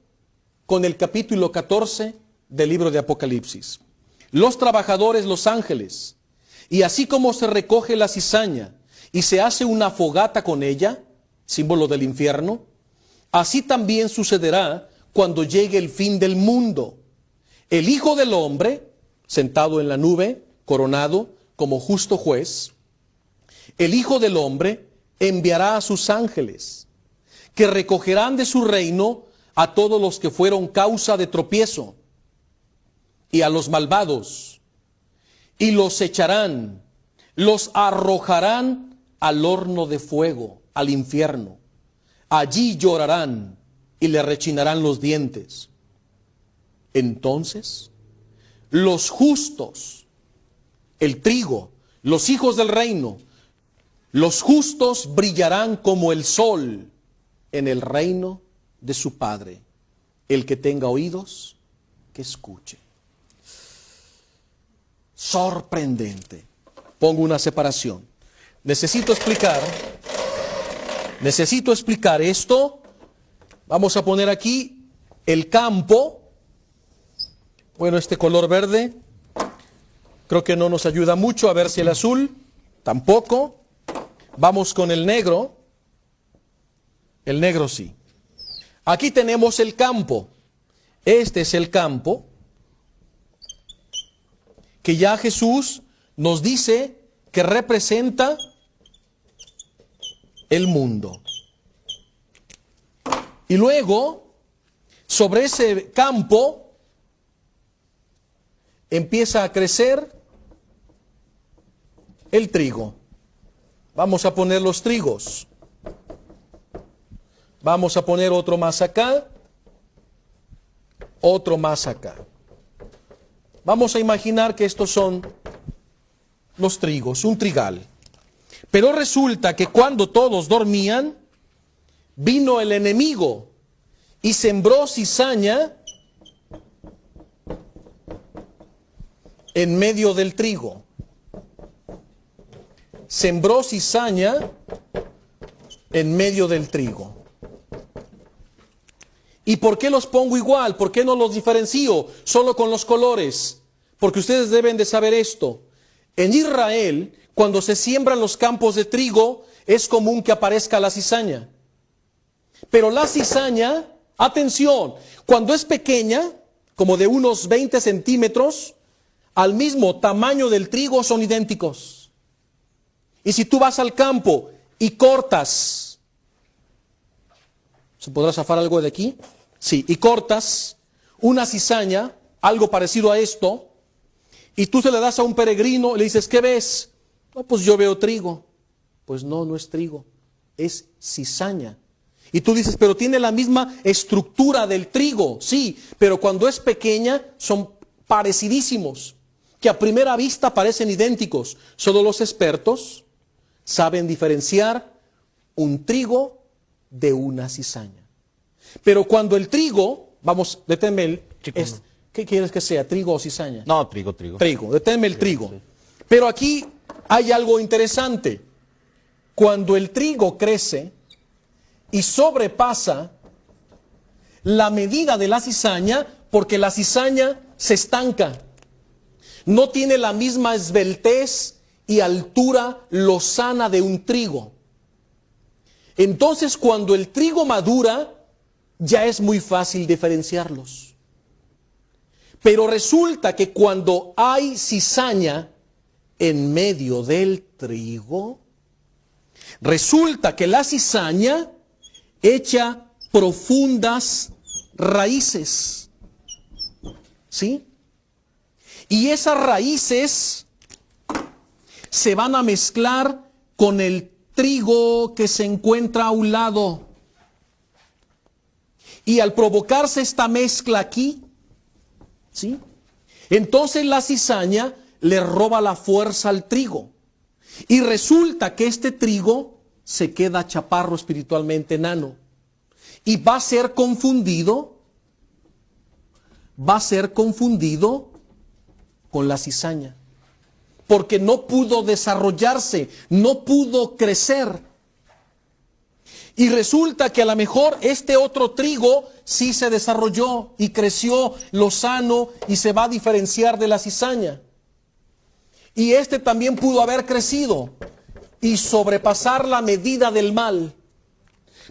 con el capítulo 14 del libro de Apocalipsis. Los trabajadores, los ángeles. Y así como se recoge la cizaña y se hace una fogata con ella, símbolo del infierno, así también sucederá cuando llegue el fin del mundo. El Hijo del Hombre, sentado en la nube, coronado como justo juez, el Hijo del Hombre enviará a sus ángeles, que recogerán de su reino a todos los que fueron causa de tropiezo, y a los malvados, y los echarán, los arrojarán al horno de fuego, al infierno. Allí llorarán y le rechinarán los dientes. Entonces, los justos, el trigo, los hijos del reino, los justos brillarán como el sol en el reino de su Padre. El que tenga oídos, que escuche. Sorprendente. Pongo una separación. Necesito explicar esto. Vamos a poner aquí el campo. Bueno, este color verde creo que no nos ayuda mucho. A ver si el azul tampoco. Vamos con el negro. El negro sí. Aquí tenemos el campo. Este es el campo que ya Jesús nos dice que representa el mundo. Y luego, sobre ese campo, empieza a crecer el trigo. Vamos a poner los trigos. Vamos a poner otro más acá, otro más acá. Vamos a imaginar que estos son los trigos, un trigal. Pero resulta que cuando todos dormían, vino el enemigo y sembró cizaña en medio del trigo. Sembró cizaña en medio del trigo. ¿Y por qué los pongo igual? ¿Por qué no los diferencio solo con los colores? Porque ustedes deben de saber esto. En Israel, cuando se siembran los campos de trigo, es común que aparezca la cizaña. Pero la cizaña, atención, cuando es pequeña, como de unos 20 centímetros, al mismo tamaño del trigo son idénticos. Y si tú vas al campo y cortas, ¿se podrá zafar algo de aquí? Sí, y cortas una cizaña, algo parecido a esto, y tú se le das a un peregrino y le dices, ¿qué ves? No, pues yo veo trigo. Pues no, no es trigo, es cizaña. Y tú dices, pero tiene la misma estructura del trigo. Sí, pero cuando es pequeña son parecidísimos, que a primera vista parecen idénticos. Solo los expertos saben diferenciar un trigo de una cizaña. Pero cuando el trigo, vamos, deténme, ¿qué quieres que sea, trigo o cizaña? No, trigo. Trigo, deténme el trigo. Pero aquí hay algo interesante. Cuando el trigo crece y sobrepasa la medida de la cizaña, porque la cizaña se estanca, no tiene la misma esbeltez y altura lozana de un trigo. Entonces, cuando el trigo madura, ya es muy fácil diferenciarlos. Pero resulta que cuando hay cizaña en medio del trigo, resulta que la cizaña echa profundas raíces. ¿Sí? Y esas raíces se van a mezclar con el trigo que se encuentra a un lado. Y al provocarse esta mezcla aquí, ¿sí?, entonces la cizaña le roba la fuerza al trigo. Y resulta que este trigo se queda chaparro espiritualmente, enano. Y va a ser confundido con la cizaña. Porque no pudo desarrollarse, no pudo crecer. Y resulta que a lo mejor este otro trigo sí se desarrolló y creció lozano y se va a diferenciar de la cizaña. Y este también pudo haber crecido y sobrepasar la medida del mal.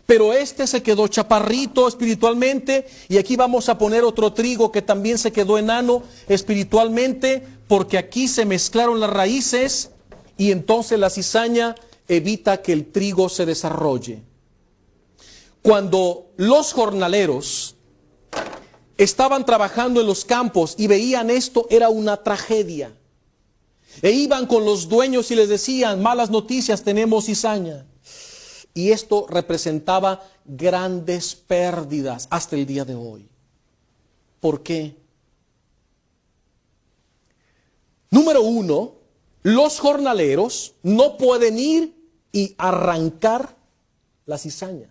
Pero este se quedó chaparrito espiritualmente, y aquí vamos a poner otro trigo que también se quedó enano espiritualmente, porque aquí se mezclaron las raíces y entonces la cizaña evita que el trigo se desarrolle. Cuando los jornaleros estaban trabajando en los campos y veían esto, era una tragedia. E iban con los dueños y les decían, malas noticias, tenemos cizaña. Y esto representaba grandes pérdidas hasta el día de hoy. ¿Por qué? Número uno, los jornaleros no pueden ir y arrancar la cizaña.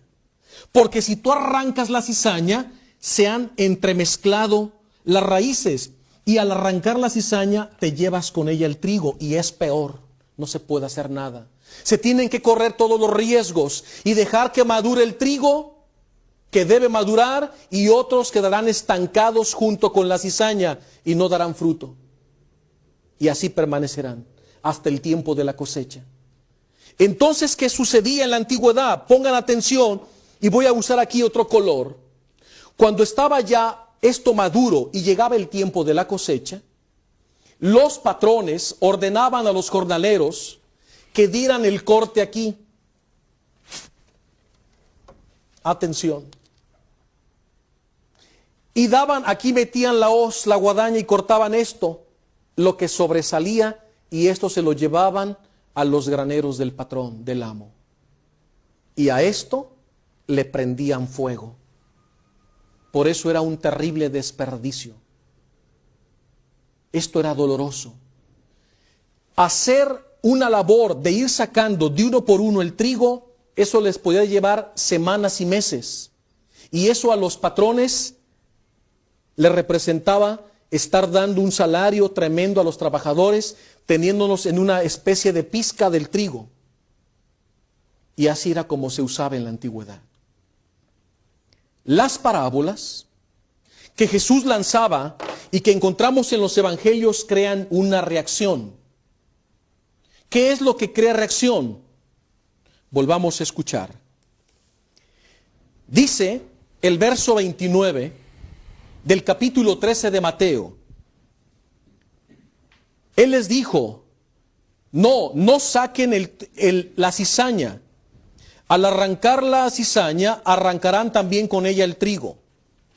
Porque si tú arrancas la cizaña, se han entremezclado las raíces. Y al arrancar la cizaña, te llevas con ella el trigo. Y es peor, no se puede hacer nada. Se tienen que correr todos los riesgos y dejar que madure el trigo que debe madurar, y otros quedarán estancados junto con la cizaña y no darán fruto. Y así permanecerán hasta el tiempo de la cosecha. Entonces, ¿qué sucedía en la antigüedad? Pongan atención, y voy a usar aquí otro color. Cuando estaba ya esto maduro y llegaba el tiempo de la cosecha, los patrones ordenaban a los jornaleros que dieran el corte aquí. Atención. Y daban, aquí metían la hoz, la guadaña, y cortaban esto, lo que sobresalía, y esto se lo llevaban a los graneros del patrón, del amo. Y a esto le prendían fuego. Por eso era un terrible desperdicio. Esto era doloroso. Hacer una labor de ir sacando de uno por uno el trigo, eso les podía llevar semanas y meses. Y eso a los patrones les representaba estar dando un salario tremendo a los trabajadores, teniéndolos en una especie de pizca del trigo. Y así era como se usaba en la antigüedad. las parábolas que Jesús lanzaba y que encontramos en los evangelios crean una reacción. ¿Qué es lo que crea reacción? Volvamos a escuchar. Dice el verso 29 del capítulo 13 de Mateo. Él les dijo, no saquen la cizaña. Al arrancar la cizaña, arrancarán también con ella el trigo.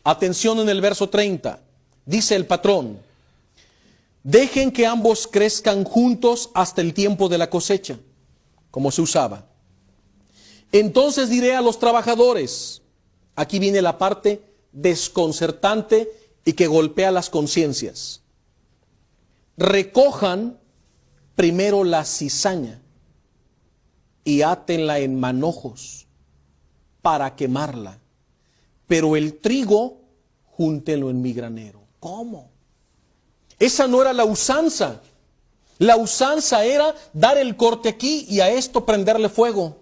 Atención en el verso 30. Dice el patrón, dejen que ambos crezcan juntos hasta el tiempo de la cosecha, como se usaba. Entonces diré a los trabajadores, aquí viene la parte desconcertante y que golpea las conciencias. Recojan primero la cizaña y átenla en manojos para quemarla, pero el trigo júntenlo en mi granero. ¿Cómo? Esa no era la usanza. La usanza era dar el corte aquí y a esto prenderle fuego.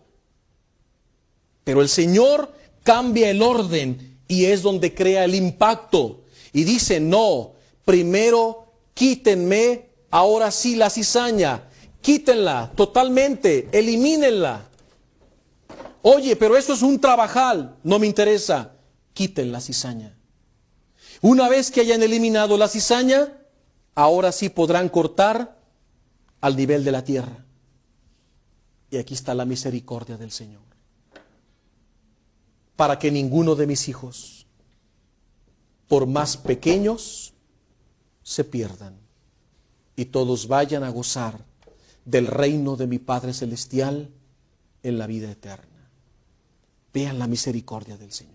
Pero el Señor cambia el orden y es donde crea el impacto. Y dice, no, primero quítenme, ahora sí la cizaña. Quítenla totalmente, elimínenla. Oye, pero eso es un trabajal, no me interesa. Quiten la cizaña. Una vez que hayan eliminado la cizaña, ahora sí podrán cortar al nivel de la tierra. Y aquí está la misericordia del Señor. Para que ninguno de mis hijos, por más pequeños, se pierdan y todos vayan a gozar del reino de mi Padre Celestial en la vida eterna. Vean la misericordia del Señor.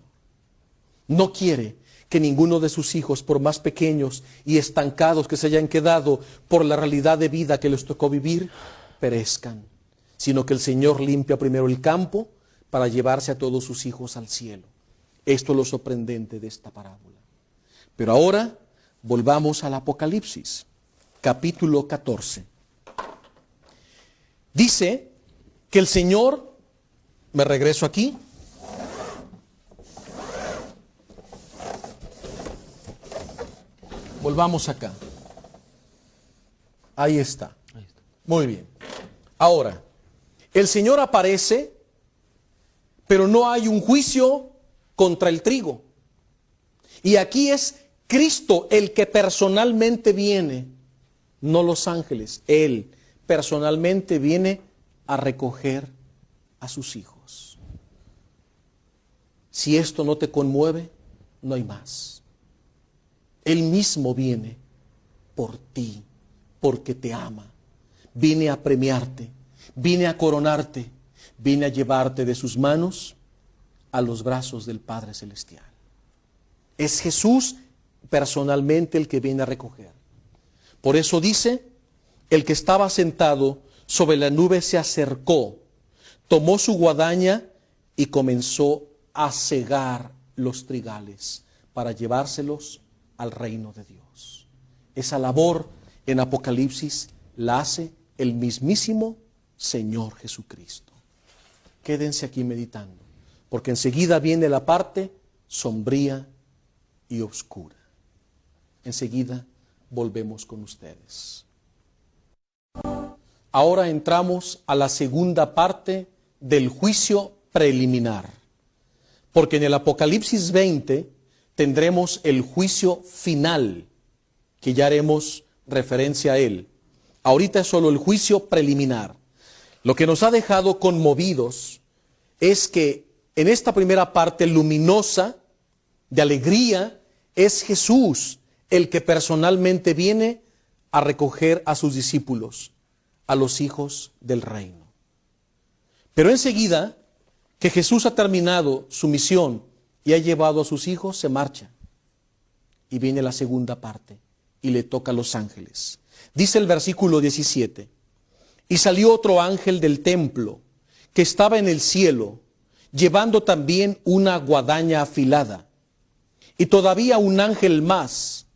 No quiere que ninguno de sus hijos, por más pequeños y estancados que se hayan quedado por la realidad de vida que les tocó vivir, perezcan, sino que el Señor limpia primero el campo para llevarse a todos sus hijos al cielo. Esto es lo sorprendente de esta parábola. Pero ahora volvamos al Apocalipsis, capítulo 14. Dice que el Señor, me regreso aquí, volvamos acá. Ahí está. Muy bien. Ahora, el Señor aparece, pero no hay un juicio contra el trigo. Y aquí es Cristo el que personalmente viene, no los ángeles. Él personalmente viene a recoger a sus hijos. Si esto no te conmueve, no hay más. Él mismo viene por ti, porque te ama. Viene a premiarte, viene a coronarte, viene a llevarte de sus manos a los brazos del Padre Celestial. Es Jesús personalmente el que viene a recoger. Por eso dice, el que estaba sentado sobre la nube se acercó, tomó su guadaña y comenzó a cegar los trigales para llevárselos al reino de Dios. Esa labor en Apocalipsis la hace el mismísimo Señor Jesucristo. Quédense aquí meditando, porque enseguida viene la parte sombría y oscura. Enseguida volvemos con ustedes. Ahora entramos a la segunda parte del juicio preliminar, porque en el Apocalipsis 20 tendremos el juicio final, que ya haremos referencia a él. Ahorita es solo el juicio preliminar. Lo que nos ha dejado conmovidos es que en esta primera parte luminosa, de alegría, es Jesús el que personalmente viene a recoger a sus discípulos, a los hijos del reino. Pero enseguida que Jesús ha terminado su misión y ha llevado a sus hijos, se marcha. Y viene la segunda parte y le toca a los ángeles. Dice el versículo 17, y salió otro ángel del templo que estaba en el cielo, llevando también una guadaña afilada. Y todavía un ángel más,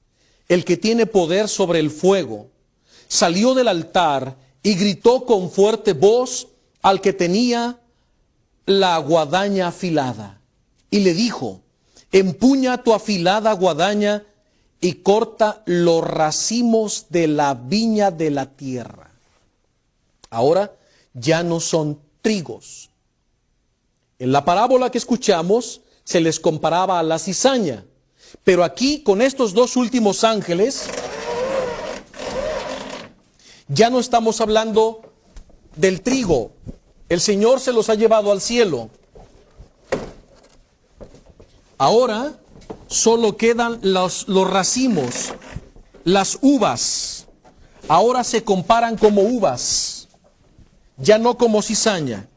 el que tiene poder sobre el fuego, salió del altar y gritó con fuerte voz al que tenía la guadaña afilada. Y le dijo, empuña tu afilada guadaña y corta los racimos de la viña de la tierra. Ahora ya no son trigos. En la parábola que escuchamos se les comparaba a la cizaña, pero aquí con estos dos últimos ángeles ya no estamos hablando del trigo. El Señor se los ha llevado al cielo. Ahora solo quedan los racimos, las uvas. Ahora se comparan como uvas, ya no como cizaña.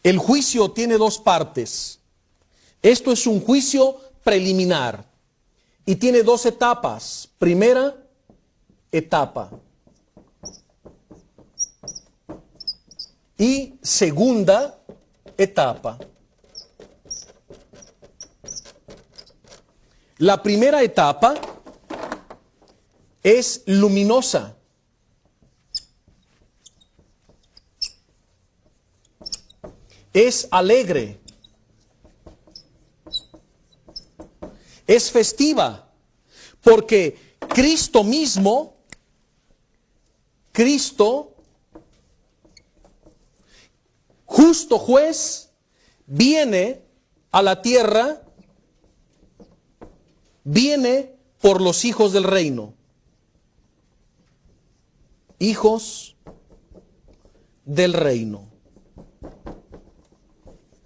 El juicio tiene dos partes. Esto es un juicio preliminar y tiene dos etapas. Primera etapa y segunda etapa. La primera etapa es luminosa. Es alegre. Es festiva. Porque Cristo mismo, Cristo, justo juez, viene a la tierra, viene por los hijos del reino. Hijos del reino.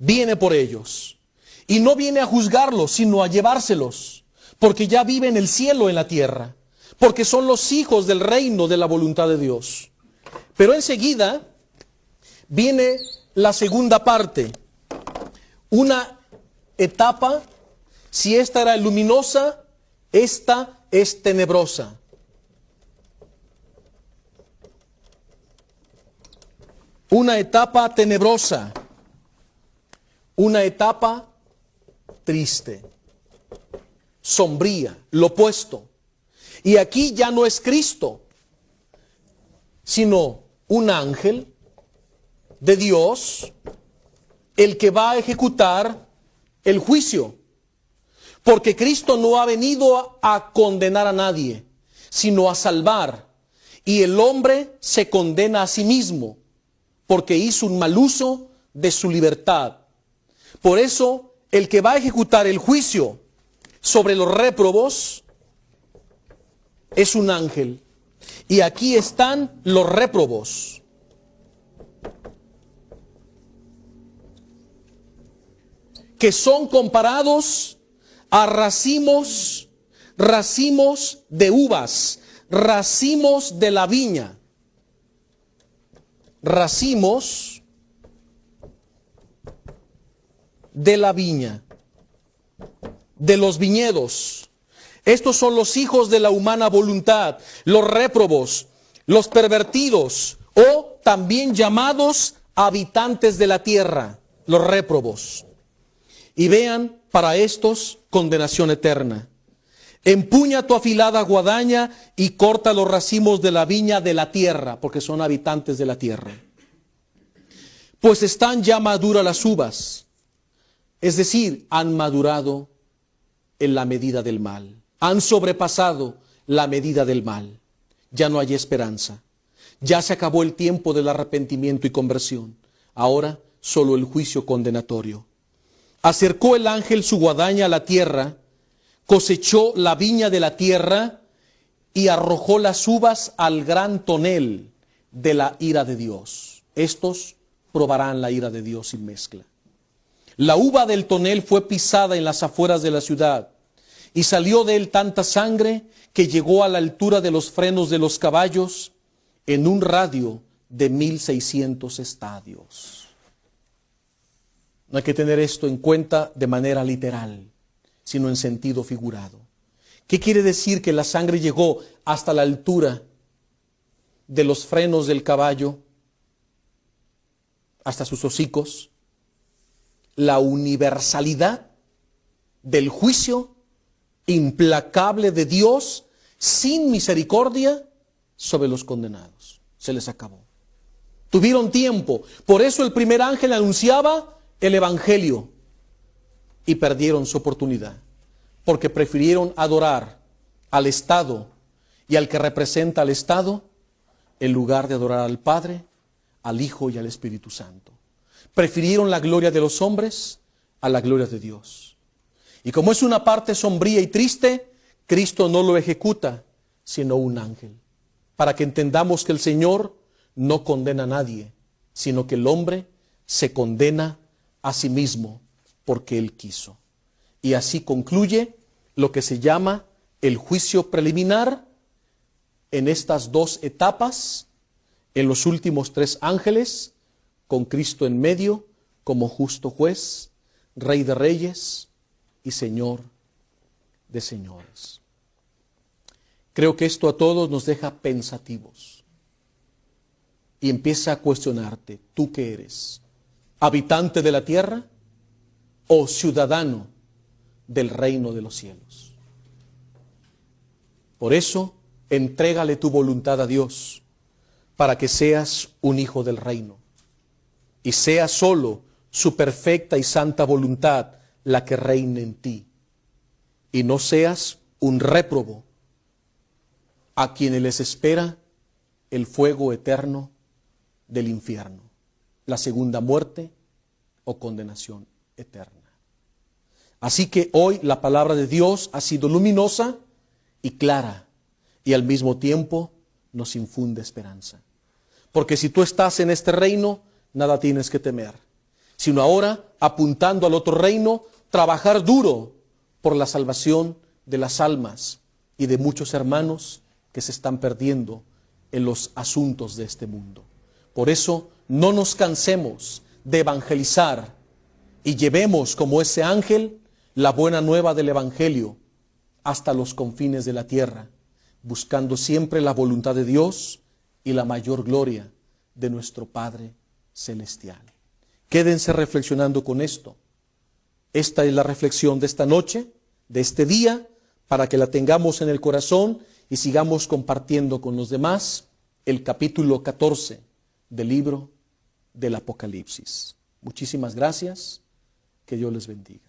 Viene por ellos. Y no viene a juzgarlos, sino a llevárselos. Porque ya vive en el cielo, en la tierra. Porque son los hijos del reino de la voluntad de Dios. Pero enseguida viene la segunda parte. Una etapa. Si esta era luminosa, esta es tenebrosa. Una etapa tenebrosa. Una etapa triste, sombría, lo opuesto. Y aquí ya no es Cristo, sino un ángel de Dios, el que va a ejecutar el juicio. Porque Cristo no ha venido a condenar a nadie, sino a salvar. Y el hombre se condena a sí mismo, porque hizo un mal uso de su libertad. Por eso, el que va a ejecutar el juicio sobre los réprobos es un ángel. Y aquí están los réprobos. Que son comparados a racimos de uvas, racimos de la viña. Racimos de la viña, de los viñedos. Estos son los hijos de la humana voluntad, los réprobos, los pervertidos, o también llamados habitantes de la tierra, los réprobos. Y vean, para estos, condenación eterna. Empuña tu afilada guadaña y corta los racimos de la viña de la tierra, porque son habitantes de la tierra. Pues están ya maduras las uvas. Es decir, han madurado en la medida del mal. Han sobrepasado la medida del mal. Ya no hay esperanza. Ya se acabó el tiempo del arrepentimiento y conversión. Ahora solo el juicio condenatorio. Acercó el ángel su guadaña a la tierra, cosechó la viña de la tierra y arrojó las uvas al gran tonel de la ira de Dios. Estos probarán la ira de Dios sin mezcla. La uva del tonel fue pisada en las afueras de la ciudad, y salió de él tanta sangre que llegó a la altura de los frenos de los caballos en un radio de 1600 estadios. No hay que tener esto en cuenta de manera literal, sino en sentido figurado. ¿Qué quiere decir que la sangre llegó hasta la altura de los frenos del caballo, hasta sus hocicos? La universalidad del juicio implacable de Dios sin misericordia sobre los condenados. Se les acabó. Tuvieron tiempo. Por eso el primer ángel anunciaba el evangelio. y perdieron su oportunidad, porque prefirieron adorar al Estado y al que representa al Estado en lugar de adorar al Padre, al Hijo y al Espíritu Santo. Prefirieron la gloria de los hombres a la gloria de Dios. Y como es una parte sombría y triste, Cristo no lo ejecuta, sino un ángel, para que entendamos que el Señor no condena a nadie, sino que el hombre se condena a sí mismo porque Él quiso. Y así concluye lo que se llama el juicio preliminar en estas dos etapas, en los últimos tres ángeles, con Cristo en medio como justo juez, Rey de reyes y Señor de señores. Creo que esto a todos nos deja pensativos y empieza a cuestionarte, ¿tú qué eres? ¿Habitante de la tierra o ciudadano del reino de los cielos? Por eso, entrégale tu voluntad a Dios para que seas un hijo del reino y sea solo su perfecta y santa voluntad la que reine en ti, y no seas un réprobo a quienes les espera el fuego eterno del infierno, la segunda muerte o condenación eterna. Así que hoy la palabra de Dios ha sido luminosa y clara, y al mismo tiempo nos infunde esperanza. Porque si tú estás en este reino, nada tienes que temer, sino ahora, apuntando al otro reino, trabajar duro por la salvación de las almas y de muchos hermanos que se están perdiendo en los asuntos de este mundo. Por eso, no nos cansemos de evangelizar y llevemos como ese ángel la buena nueva del Evangelio hasta los confines de la tierra, buscando siempre la voluntad de Dios y la mayor gloria de nuestro Padre Celestial. Quédense reflexionando con esto. Esta es la reflexión de esta noche, de este día, para que la tengamos en el corazón y sigamos compartiendo con los demás el capítulo 14 del libro del Apocalipsis. Muchísimas gracias. Que Dios les bendiga.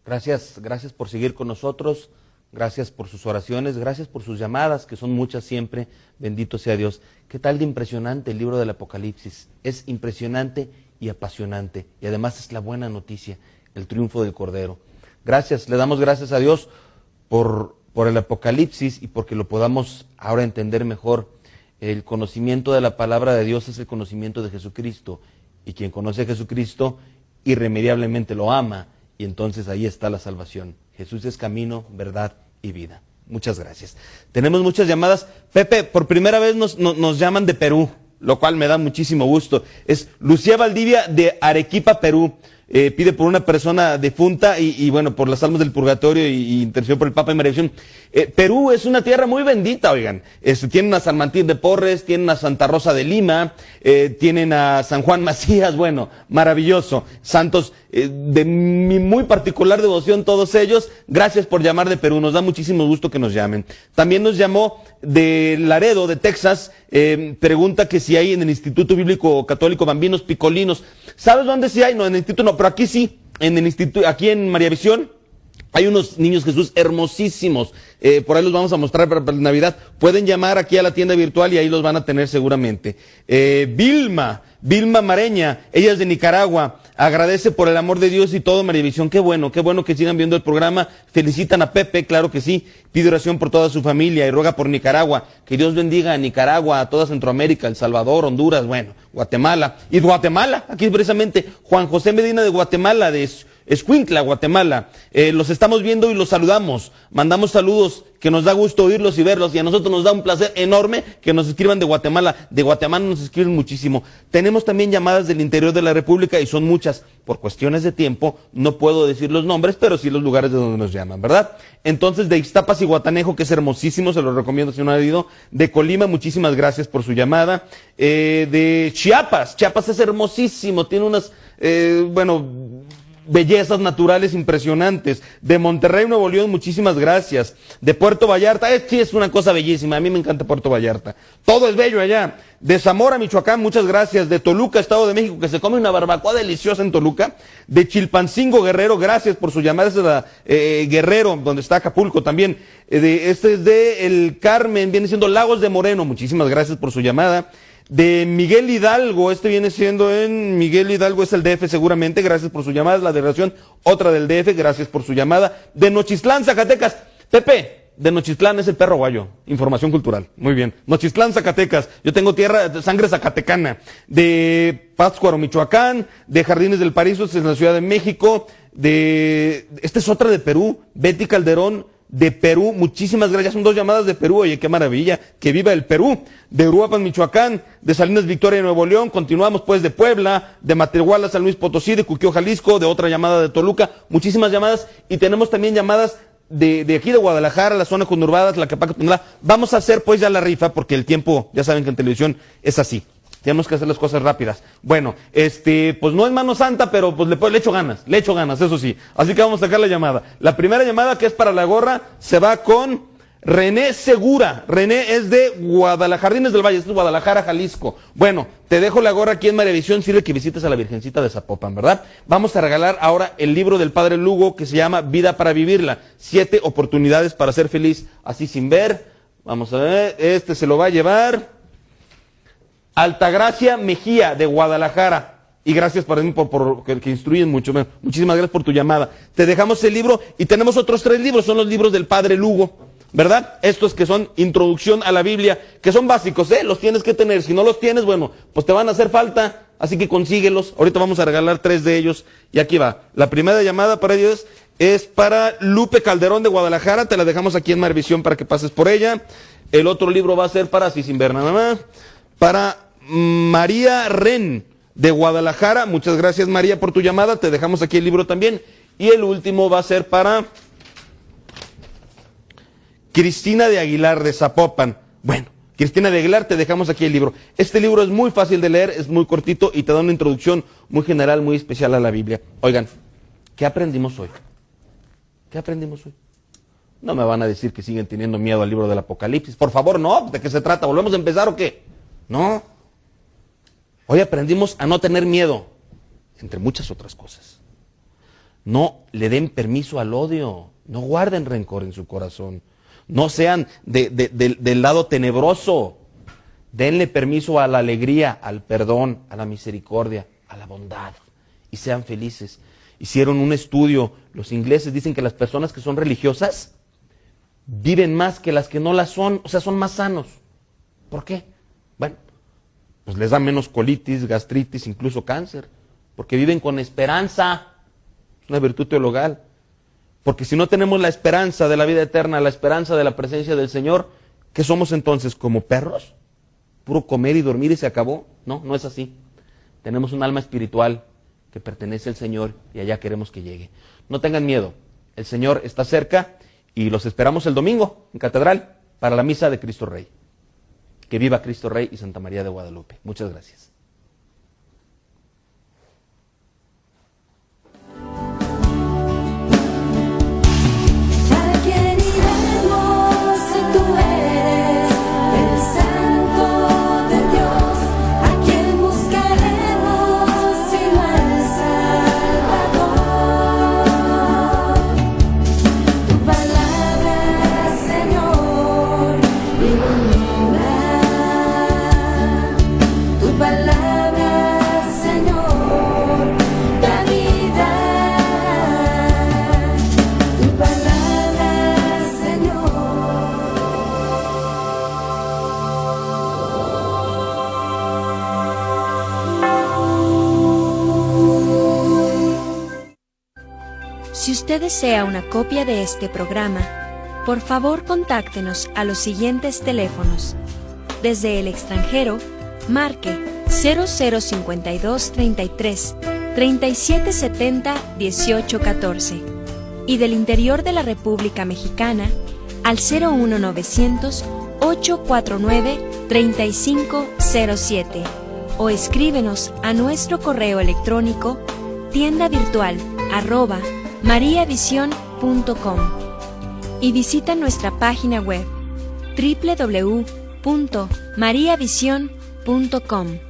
Gracias por seguir con nosotros, gracias por sus oraciones, gracias por sus llamadas, que son muchas siempre, bendito sea Dios. ¿Qué tal de impresionante el libro del Apocalipsis? Es impresionante y apasionante, y además es la buena noticia, el triunfo del Cordero. Gracias, le damos gracias a Dios por el Apocalipsis y porque lo podamos ahora entender mejor. El conocimiento de la palabra de Dios es el conocimiento de Jesucristo, y quien conoce a Jesucristo irremediablemente lo ama, y entonces ahí está la salvación. Jesús es camino, verdad y vida. Muchas gracias. Tenemos muchas llamadas. Pepe, por primera vez nos llaman de Perú, lo cual me da muchísimo gusto. Es Lucía Valdivia de Arequipa, Perú. Pide por una persona difunta y bueno, por las almas del purgatorio y intercesión por el Papa y María Visión. Perú es una tierra muy bendita, oigan. Tienen a San Martín de Porres, tienen a Santa Rosa de Lima, tienen a San Juan Macías, bueno, maravilloso. Santos de mi muy particular devoción todos ellos. Gracias por llamar de Perú, nos da muchísimo gusto que nos llamen. También nos llamó de Laredo, de Texas, pregunta que si hay en el Instituto Bíblico Católico Bambinos Picolinos. ¿Sabes dónde sí hay? No, en el instituto no, pero aquí sí, en el instituto, aquí en María Visión, hay unos niños Jesús hermosísimos. Por ahí los vamos a mostrar para Navidad. Pueden llamar aquí a la tienda virtual y ahí los van a tener seguramente. Vilma Mareña, ella es de Nicaragua, agradece por el amor de Dios y todo María Visión. Qué bueno que sigan viendo el programa. Felicitan a Pepe, claro que sí. Pide oración por toda su familia y ruega por Nicaragua. Que Dios bendiga a Nicaragua, a toda Centroamérica, El Salvador, Honduras, bueno, Guatemala. Y Guatemala, aquí precisamente Juan José Medina de Guatemala, de Escuintla, Guatemala. Los estamos viendo y los saludamos. Mandamos saludos, que nos da gusto oírlos y verlos, y a nosotros nos da un placer enorme que nos escriban de Guatemala. De Guatemala nos escriben muchísimo. Tenemos también llamadas del interior de la República y son muchas. Por cuestiones de tiempo no puedo decir los nombres, pero sí los lugares de donde nos llaman, ¿verdad? Entonces, de Ixtapas y Guatanejo, que es hermosísimo, se lo recomiendo si no ha ido. De Colima, muchísimas gracias por su llamada. De Chiapas es hermosísimo, tiene unas, bellezas naturales impresionantes. De Monterrey, Nuevo León, muchísimas gracias. De Puerto Vallarta, sí es una cosa bellísima, a mí me encanta Puerto Vallarta. Todo es bello allá. De Zamora, Michoacán, muchas gracias. De Toluca, Estado de México, que se come una barbacoa deliciosa en Toluca. De Chilpancingo, Guerrero, gracias por su llamada. Esa es la, Guerrero, donde está Acapulco también. Este es de El Carmen, viene siendo Lagos de Moreno, muchísimas gracias por su llamada. De Miguel Hidalgo, viene siendo en Miguel Hidalgo, es el DF seguramente, gracias por su llamada. La delegación, otra del DF, gracias por su llamada. De Nochistlán, Zacatecas, Pepe, de Nochistlán es el perro guayo, información cultural, muy bien. Nochistlán, Zacatecas, yo tengo sangre zacatecana. De Pátzcuaro, Michoacán, de Jardines del Paraíso, es en la Ciudad de México. Esta es otra de Perú, Betty Calderón, de Perú, muchísimas gracias, son 2 llamadas de Perú, oye, qué maravilla, que viva el Perú. De Uruapan, Michoacán, de Salinas Victoria, Nuevo León, continuamos pues de Puebla, de Matehuala, San Luis Potosí, de Cuquio, Jalisco, de otra llamada de Toluca, muchísimas llamadas, y tenemos también llamadas de aquí de Guadalajara, la zona conurbada, Tlaquepaque, Tonalá. Vamos a hacer pues ya la rifa, porque el tiempo, ya saben que en televisión es así. Tenemos que hacer las cosas rápidas. Bueno, pues no es mano santa, pero pues le echo ganas, eso sí. Así que vamos a sacar la llamada. La primera llamada, que es para la gorra, se va con René Segura. René es de Guadalajara, Jardines del Valle, es de Guadalajara, Jalisco. Bueno, te dejo la gorra aquí en Marevisión, sirve que visites a la Virgencita de Zapopan, ¿verdad? Vamos a regalar ahora el libro del Padre Lugo, que se llama Vida para Vivirla. 7 oportunidades para ser feliz, así sin ver. Vamos a ver, se lo va a llevar Altagracia Mejía, de Guadalajara. Y gracias por que instruyen mucho. Muchísimas gracias por tu llamada. Te dejamos el libro y tenemos otros 3 libros. Son los libros del Padre Lugo, ¿verdad? Estos que son introducción a la Biblia, que son básicos, los tienes que tener. Si no los tienes, bueno, pues te van a hacer falta. Así que consíguelos. Ahorita vamos a regalar 3 de ellos. Y aquí va. La primera llamada para ellos es para Lupe Calderón, de Guadalajara. Te la dejamos aquí en Marevisión para que pases por ella. El otro libro va a ser para, así sin ver nada más, para María Ren, de Guadalajara. Muchas gracias, María, por tu llamada. Te dejamos aquí el libro también. Y el último va a ser para Cristina de Aguilar, de Zapopan. Bueno, Cristina de Aguilar, te dejamos aquí el libro. Este libro es muy fácil de leer, es muy cortito y te da una introducción muy general, muy especial a la Biblia. Oigan, ¿qué aprendimos hoy? ¿Qué aprendimos hoy? No me van a decir que siguen teniendo miedo al libro del Apocalipsis. Por favor, no. ¿De qué se trata? ¿Volvemos a empezar o qué? No. Hoy aprendimos a no tener miedo, entre muchas otras cosas. No le den permiso al odio, no guarden rencor en su corazón, no sean del lado tenebroso, denle permiso a la alegría, al perdón, a la misericordia, a la bondad, y sean felices. Hicieron un estudio, los ingleses dicen que las personas que son religiosas viven más que las que no las son, o sea, son más sanos. ¿Por qué? Bueno, pues les da menos colitis, gastritis, incluso cáncer, porque viven con esperanza. Es una virtud teologal. Porque si no tenemos la esperanza de la vida eterna, la esperanza de la presencia del Señor, ¿qué somos entonces? ¿Como perros? ¿Puro comer y dormir y se acabó? No, no es así. Tenemos un alma espiritual que pertenece al Señor y allá queremos que llegue. No tengan miedo, el Señor está cerca y los esperamos el domingo en Catedral para la misa de Cristo Rey. Que viva Cristo Rey y Santa María de Guadalupe. Muchas gracias. Si usted desea una copia de este programa, por favor contáctenos a los siguientes teléfonos. Desde el extranjero, marque 0052 33 3770 1814 y del interior de la República Mexicana al 01900 849 3507 o escríbenos a nuestro correo electrónico tiendavirtual info@mariavision.com y visita nuestra página web www.mariavision.com.